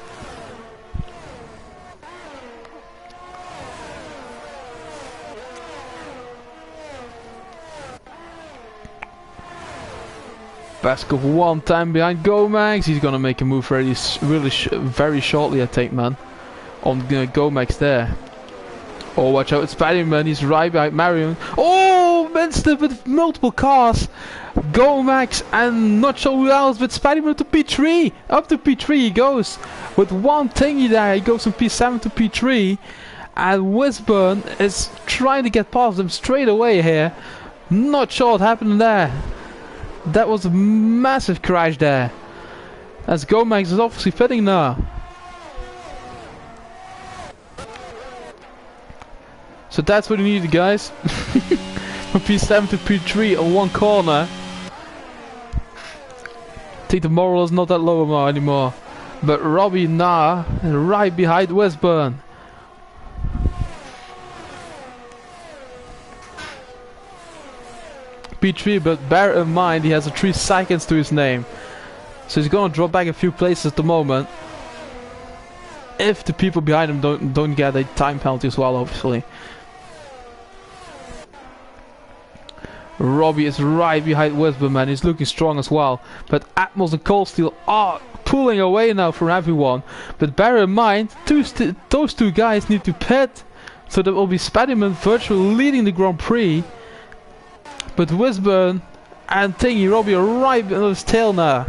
Baskov 1 time behind Gomax. He's gonna make a move very shortly, I think, man, on Gomax there. Oh, watch out, it's Spider-Man, he's right behind Marion. Oh, Minster with multiple cars. Gomax and not sure who else, but Spider-Man to P3. Up to P3 he goes. With one thingy there, he goes from P7 to P3. And Wisburn is trying to get past him straight away here. Not sure what happened there. That was a massive crash there. As Gomax is obviously fitting now. So that's what you needed, guys. From P7 to P3 on one corner. I think the moral is not that low anymore. But Robbie now right behind Wisburn. P3, but bear in mind he has a 3 seconds to his name. So he's gonna drop back a few places at the moment. If the people behind him don't get a time penalty as well, obviously. Robbie is right behind Wisburn, man. He's looking strong as well. But Atmos and Cold Steel are pulling away now from everyone. But bear in mind, those two guys need to pit. So there will be Spiderman virtually leading the Grand Prix. But Wisburn and Thingy Robbie are right on his tail now.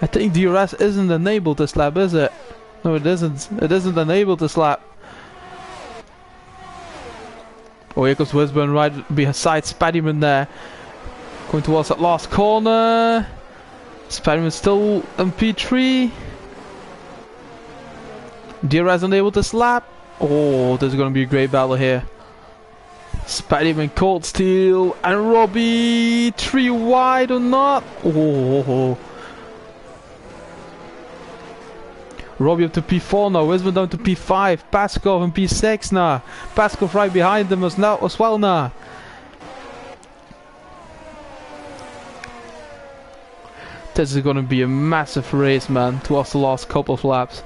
I think DRS isn't enabled this lap, is it? No, it isn't. It isn't enabled this lap. Oh, here goes Wisburn right beside Spiderman there. Going towards that last corner. Spiderman still in P3. DRS unable to slap. Oh, there's gonna be a great battle here. Spiderman, Cold Steel, and Robbie 3 wide or not? Oh. Robbie up to P4 now. Wisman down to P5. Paskov and P6 now. Paskov right behind them as well now. This is gonna be a massive race, man, towards the last couple of laps.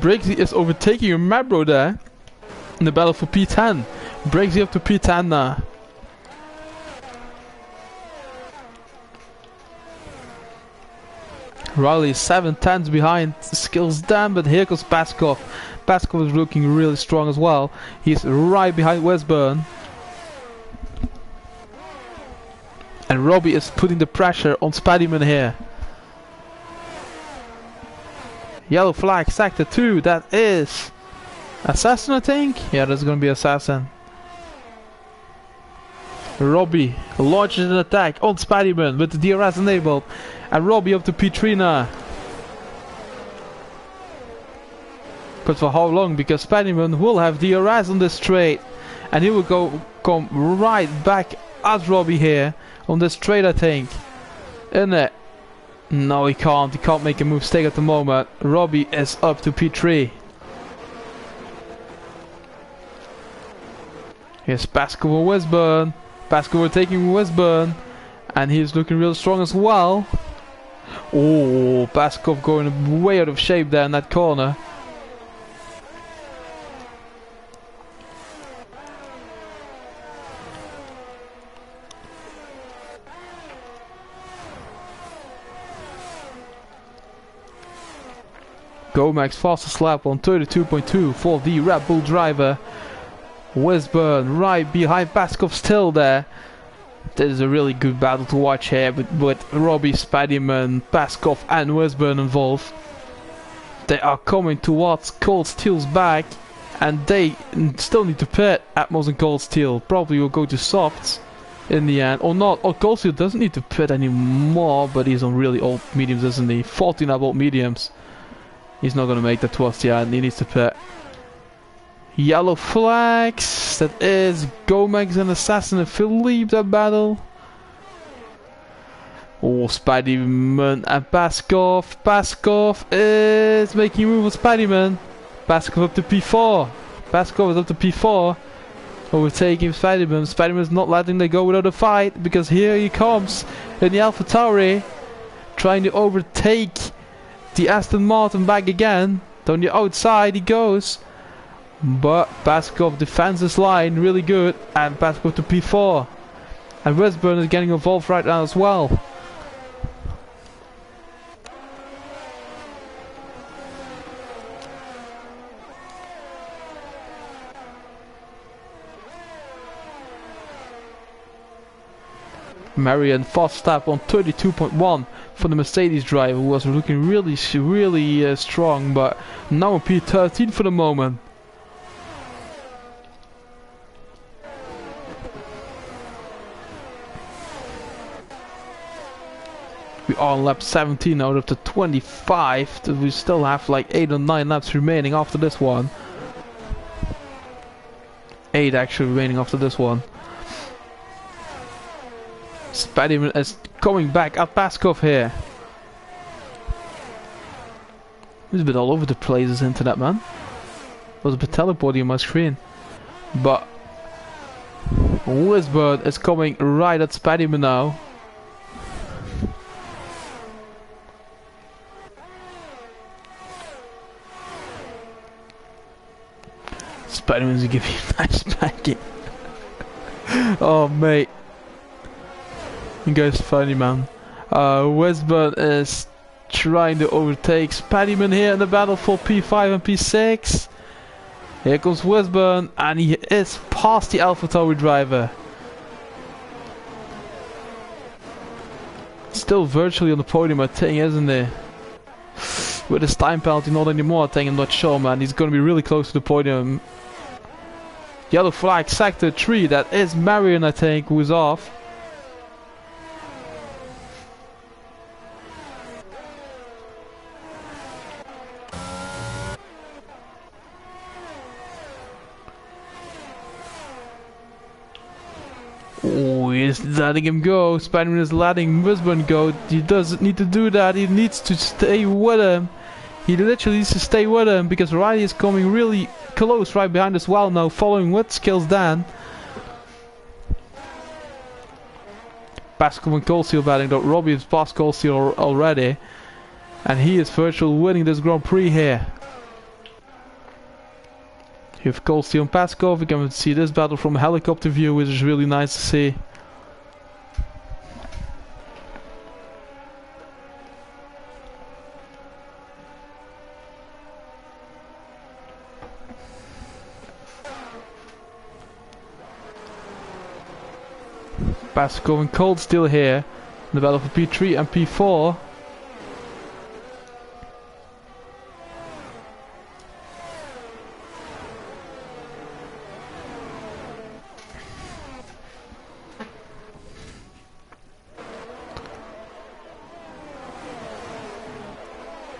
Briggsy is overtaking Mabro there in the battle for P10. Briggsy up to P10 now. Riley 7/10 behind, skills down, but here comes Paskov. Paskov is looking really strong as well. He's right behind Westburn. And Robbie is putting the pressure on Spiderman here. Yellow flag, sector 2, that is Assassin, I think? Yeah, that's gonna be Assassin. Robbie launches an attack on Spiderman with the DRS enabled. And Robbie up to P3 now. But for how long? Because Spiderman will have DRS on this straight. And he will come right back as Robbie here on this straight, I think. Isn't it? No, he can't. He can't make a mistake at the moment. Robbie is up to P3. Here's Paskov and Westburn. Paskov taking Westburn. And he's looking real strong as well. Oh, Paskov going way out of shape there in that corner. Gomax fastest lap on 32.2 for the Red Bull driver. Westburn right behind Paskov still there. This is a really good battle to watch here with Robbie, Spiderman, Paskov and Westburn involved. They are coming towards Cold Steel's back and they still need to pit. Atmos and Cold Steel probably will go to softs in the end, or not. Or Cold Steel doesn't need to pit anymore, but he's on really old mediums, isn't he? 14 old mediums. He's not gonna make that towards the end. He needs to pit. Yellow flags. That is Gomex and Assassin and Philippe that battle. Oh, Spiderman and Paskov. Paskov is making a move on Spiderman. Paskov up to P4. Paskov is up to P4. Overtaking Spiderman. Spiderman is not letting them go without a fight, because here he comes in the Alpha Tauri, trying to overtake the Aston Martin back again. Down the outside he goes. But Paskov defends his line really good, and Paskov to P4. And Westburn is getting involved right now as well. Marion fast step on 32.1 for the Mercedes driver, who was looking really strong, but now on P13 for the moment. We are on lap 17 out of the 25. We still have like 8 or 9 laps remaining after this one. 8 actually remaining after this one. Spiderman is coming back at Paskov here. He's a bit all over the place, this internet, man. Was a bit teleporting on my screen. But Westburn is coming right at Spiderman now. Spiderman's giving you a nice backing. Oh, mate. You guys funny, man. Westburn is trying to overtake Spiderman here in the battle for P5 and P6. Here comes Westburn, and he is past the AlphaTauri driver. Still virtually on the podium, I think, isn't he? with his time penalty, not anymore. I think I'm not sure, man. He's going to be really close to the podium. Yellow flag, sector 3. That is Marion, I think, who's off. Oh, he's letting him go. Spider-Man is letting Wisburn go. He doesn't need to do that. He needs to stay with him. He literally needs to stay with him because Riley is coming really close right behind as well now, following with skills Dan. Pascal and Coleseal batting though. Robbie has passed Coleseal already. And he is virtually winning this Grand Prix here. You have Coleseal and Pascal. We can see this battle from a helicopter view, which is really nice to see. Pascal and Cold still here in the battle for P3 and P4.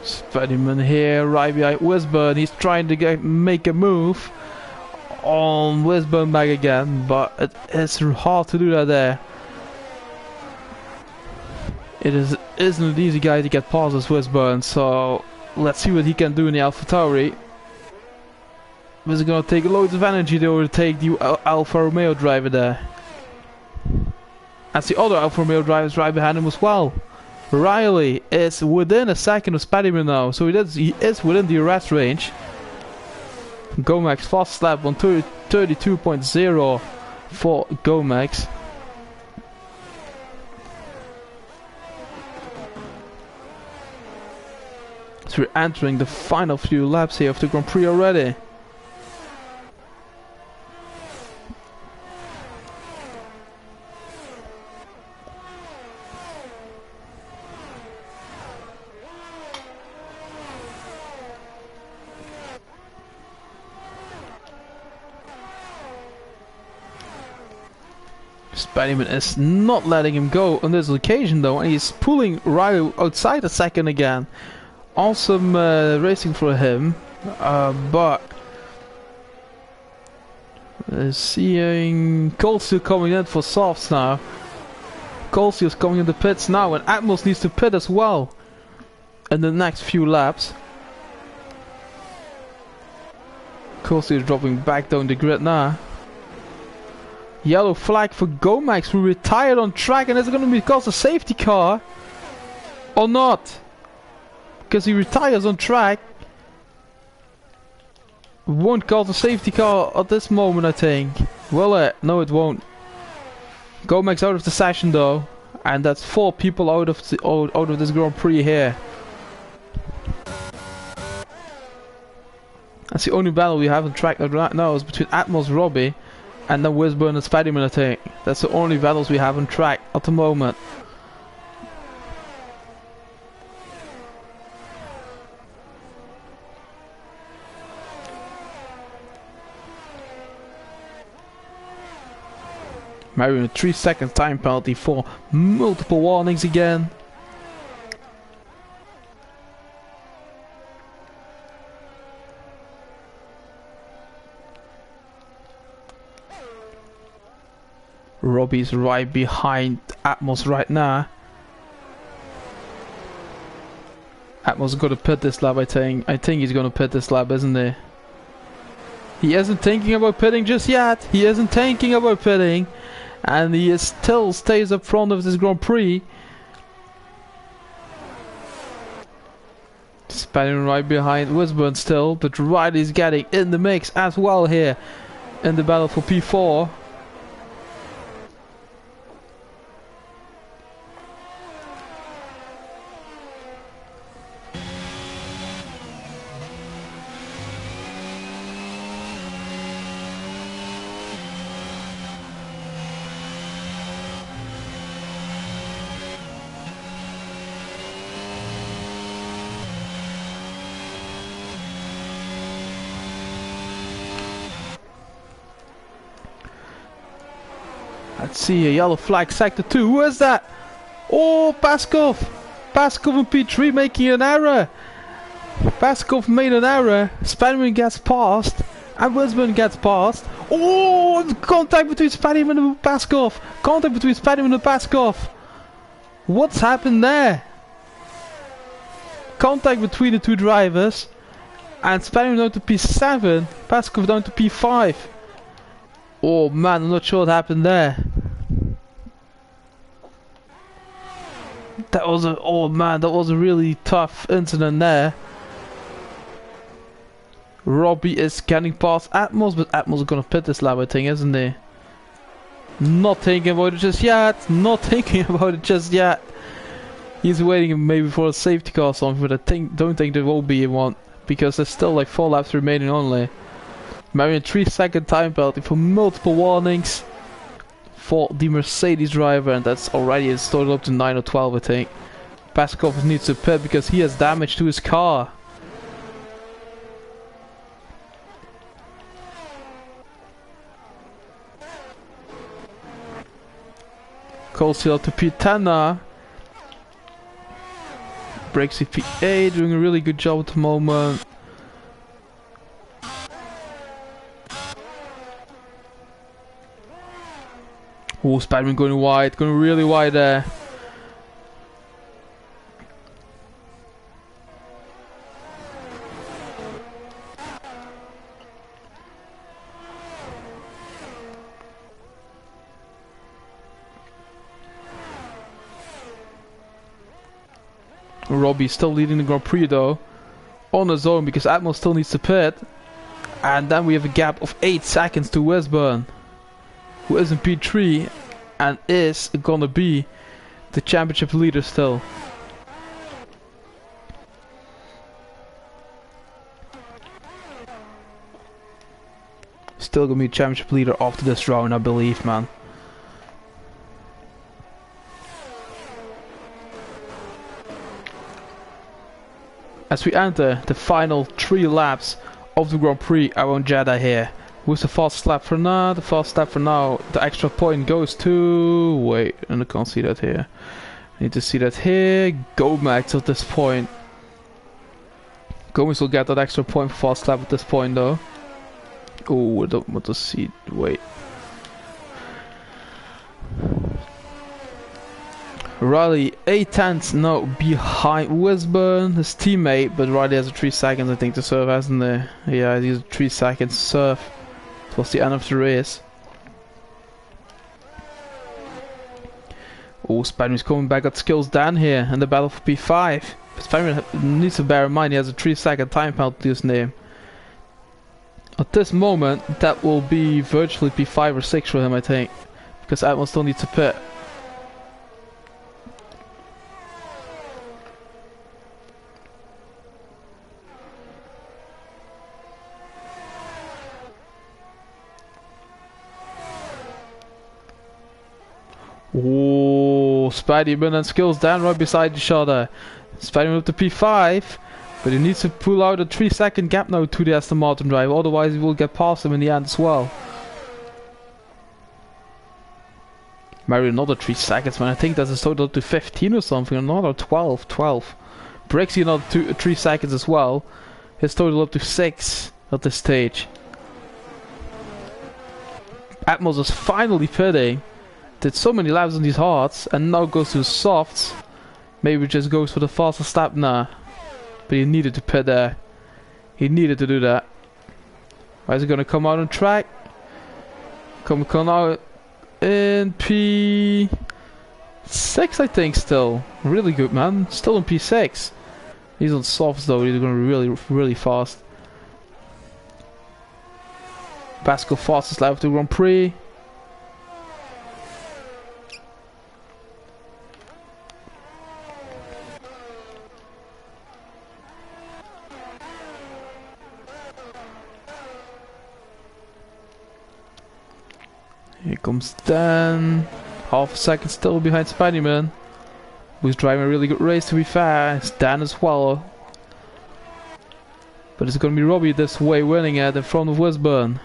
Spider-Man here, right behind Wisburn. He's trying to make a move on Wisburn back again, but it's hard to do that there. It isn't an easy guy to get past as Wisburn, so let's see what he can do in the AlphaTauri. This is gonna take loads of energy to overtake the Alfa Romeo driver there. As the other Alfa Romeo driver is right behind him as well. Riley is within a second of Spider-Man now, so he is within the arrest range. Gomax fast lap on 32.0 for Gomax. So we're entering the final few laps here of the Grand Prix already. Spider-Man is not letting him go on this occasion though, and he's pulling Riley outside a second again. Awesome racing for him, but seeing Coleseal coming in for softs now. Coleseal's coming in the pits now, and Atmos needs to pit as well in the next few laps. Coleseal is dropping back down the grid now. Yellow flag for Gomax, who retired on track, and is it going to be cause a safety car or not? Because he retires on track. Won't cause a safety car at this moment, I think. Will it? No, it won't. Gomax out of the session though, and that's 4 people out of this Grand Prix here. That's the only battle we have on track right now is between Atmos, Robbie, and then Wisburn and Spider-Man, I think. That's the only battles we have on track at the moment. Marion a 3-second time penalty for multiple warnings again. Robbie's right behind Atmos right now. Atmos is gonna pit this lap, I think. I think he's gonna pit this lap, isn't he? He isn't thinking about pitting just yet. He isn't thinking about pitting. And he still stays up front of this Grand Prix. Spider-Man right behind Wisburn still, but Riley's getting in the mix as well here in the battle for P4. Let's see a yellow flag, sector 2. Who is that? Oh, Paskov! Paskov and P3 making an error. Paskov made an error. Spiderman gets past. And Wisburn gets past. Oh, contact between Spiderman and Paskov. Contact between Spiderman and Paskov. What's happened there? Contact between the two drivers. And Spiderman down to P7. Paskov down to P5. Oh man, I'm not sure what happened there. That was a really tough incident there. Robbie is getting past Atmos, but Atmos is gonna pit this lap, I think, isn't he? Not thinking about it just yet. Not thinking about it just yet. He's waiting maybe for a safety car or something, but don't think there will be one because there's still like 4 laps remaining only. Marion 3-second time penalty for multiple warnings for the Mercedes driver, and that's already it's total up to 9 or 12, I think. Paskov needs to pit because he has damage to his car. Coleseal up to P10 now. Brakes to P8, doing a really good job at the moment. Oh, Spiderman going wide, going really wide there. Robbie still leading the Grand Prix though, on his own because Atmos still needs to pit. And then we have a gap of 8 seconds to Wisburn, who is in P3 and is gonna be the championship leader still. Still gonna be championship leader after this round, I believe, man. As we enter the final 3 laps of the Grand Prix around Jeddah here. Who's the fastest lap for now? The fastest lap for now. The extra point goes to... Wait, and I can't see that here. I need to see that here. Gomez at this point. Gomez will get that extra point for fast lap at this point though. Oh, I don't want to see... Wait. Riley 8 tenths now behind Wisburn, his teammate, but Riley has a 3 seconds I think to serve, hasn't he? Yeah, he has 3 seconds to serve towards the end of the race. Oh, Spiderman's coming back at skills down here in the battle for P5. But Spiderman needs to bear in mind he has a 3-second time penalty to his name. At this moment, that will be virtually P5 or 6 for him, I think, because Atmos still needs to pit. Oh, Spiderman and skills down right beside each other. Spiderman up to P5, but he needs to pull out a 3-second gap now to the Aston Martin driver, otherwise he will get past him in the end as well. Maybe another 3 seconds, man. I think that's a total up to 15 or something, another 12. Brexy another 3 seconds as well. His total up to 6 at this stage. Atmos is finally pitting. Did so many laps on these hards and now goes to the softs. Maybe just goes for the fastest lap now. But he needed to pit there. He needed to do that. Why is he gonna come out on track? Come out in P6 I think still. Really good, man. Still in P6. He's on softs though, he's gonna be really fast. Pascal fastest lap of the Grand Prix. Here comes Dan. Half a second still behind Spiderman, who's driving a really good race to be fair. It's Dan as well. But it's gonna be Robbie this way winning it in front of Wisburn.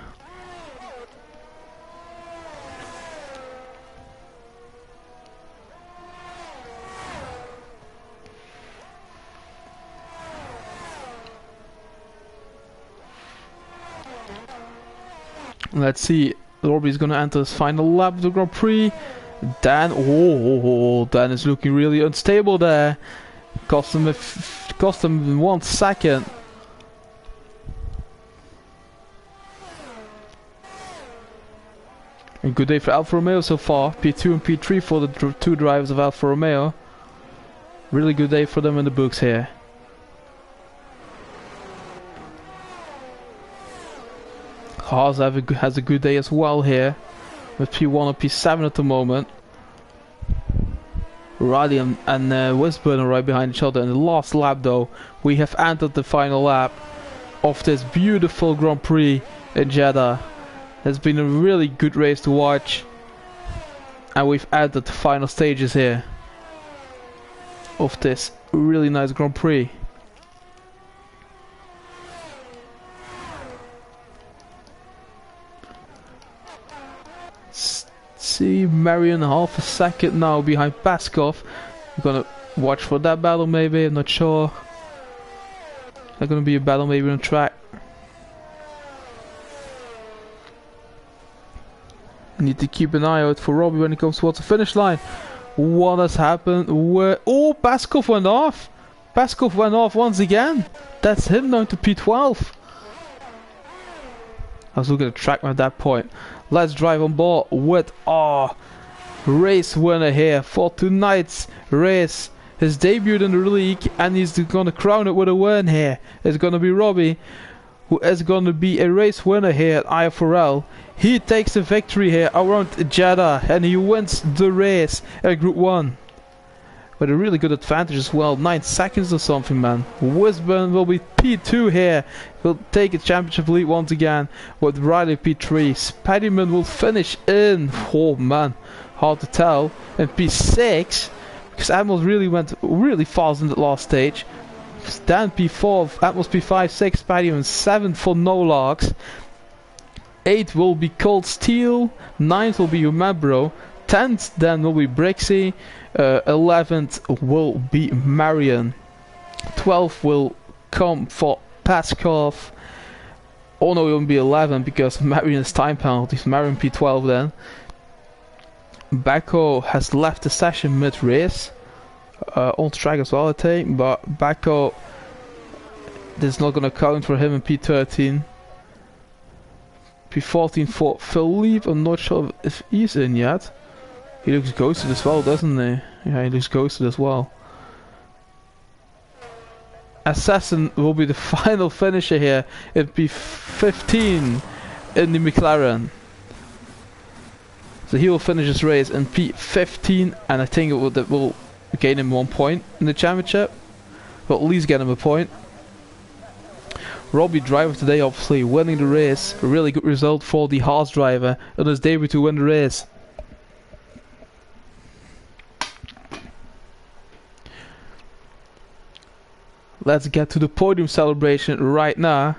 Let's see. Robbie's gonna enter his final lap of the Grand Prix. Dan, Dan is looking really unstable there. Cost him 1 second. A good day for Alfa Romeo so far. P2 and P3 for the two drivers of Alfa Romeo. Really good day for them in the books here. Haas has a good day as well here, with P1 and P7 at the moment. Riley and Wisburn are right behind each other. In the last lap though, we have entered the final lap of this beautiful Grand Prix in Jeddah. It's been a really good race to watch, and we've entered the final stages here of this really nice Grand Prix. See, Marion half a second now behind Paskov. We're gonna watch for that battle maybe, I'm not sure. Is there gonna be a battle maybe on track? Need to keep an eye out for Robbie when he comes towards the finish line. What has happened? Oh, Paskov went off! Paskov went off once again! That's him down to P12. I was looking at the track at that point. Let's drive on board with our race winner here for tonight's race. His debut in the league, and he's gonna crown it with a win here. It's gonna be Robbie, who is gonna be a race winner here at IFRL. He takes the victory here around Jeddah, and he wins the race at Group 1. With a really good advantage as well, 9 seconds or something, man. Wisburn will be P2 here. Will take a championship lead once again with Riley P3. Spaddyman will finish in, oh man, hard to tell, in P6. Because Atmos really went really fast in the last stage. Dan P4, Atmos P5, 6, Spaddyman 7 for no logs. 8 will be Cold Steel. 9th will be Umabro. 10th then will be Brixie. 11th will be Marion. 12th will come for Paskov. Oh no, it won't be 11 because of Marion's time penalties. Marion P12 then. Bacco has left the session mid-race. On track as well I think, but Bacco, this is not gonna count for him in P13. P14 for Philippe, I'm not sure if he's in yet. He looks ghosted as well, doesn't he? Yeah, he looks ghosted as well. Assassin will be the final finisher here in P15 in the McLaren. So he will finish his race in P15, and I think it will gain him 1 point in the championship. But at least get him a point. Robbie, driver today, obviously winning the race. A really good result for the Haas driver on his debut to win the race. Let's get to the podium celebration right now.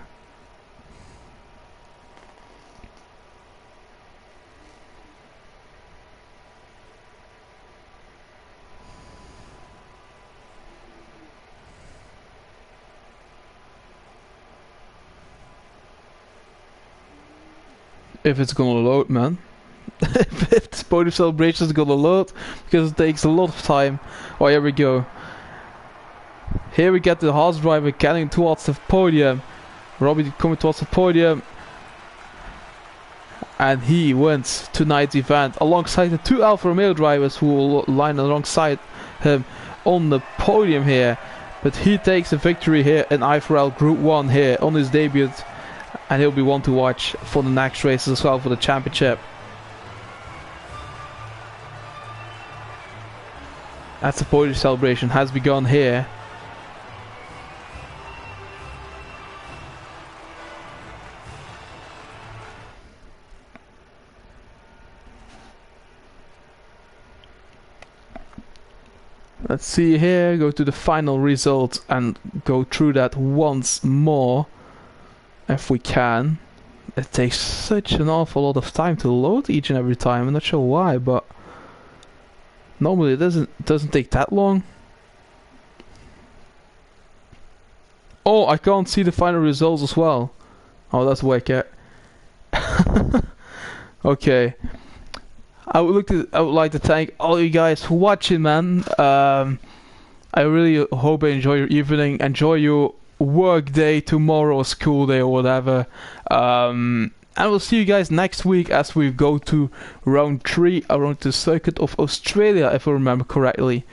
If it's gonna load, man. If this podium celebration is gonna load, because it takes a lot of time. Oh, here we go. Here we get the Haas driver getting towards the podium. Robbie coming towards the podium. And he wins tonight's event alongside the two Alfa Romeo drivers who will line alongside him on the podium here. But he takes the victory here in IFRL Group 1 here on his debut. And he'll be one to watch for the next races as well for the championship. As the podium celebration has begun here. Let's see here, go to the final results and go through that once more, if we can. It takes such an awful lot of time to load each and every time, I'm not sure why, but normally it doesn't take that long. Oh, I can't see the final results as well. Oh, that's wicked. Okay. I would like to thank all you guys for watching, man. I really hope you enjoy your evening, enjoy your work day tomorrow, or school day, or whatever. And we'll see you guys next week as we go to round 3 around the circuit of Australia, if I remember correctly.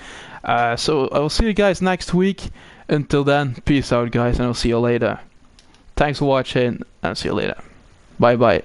So I will see you guys next week. Until then, peace out, guys, and I'll see you later. Thanks for watching, and see you later. Bye bye.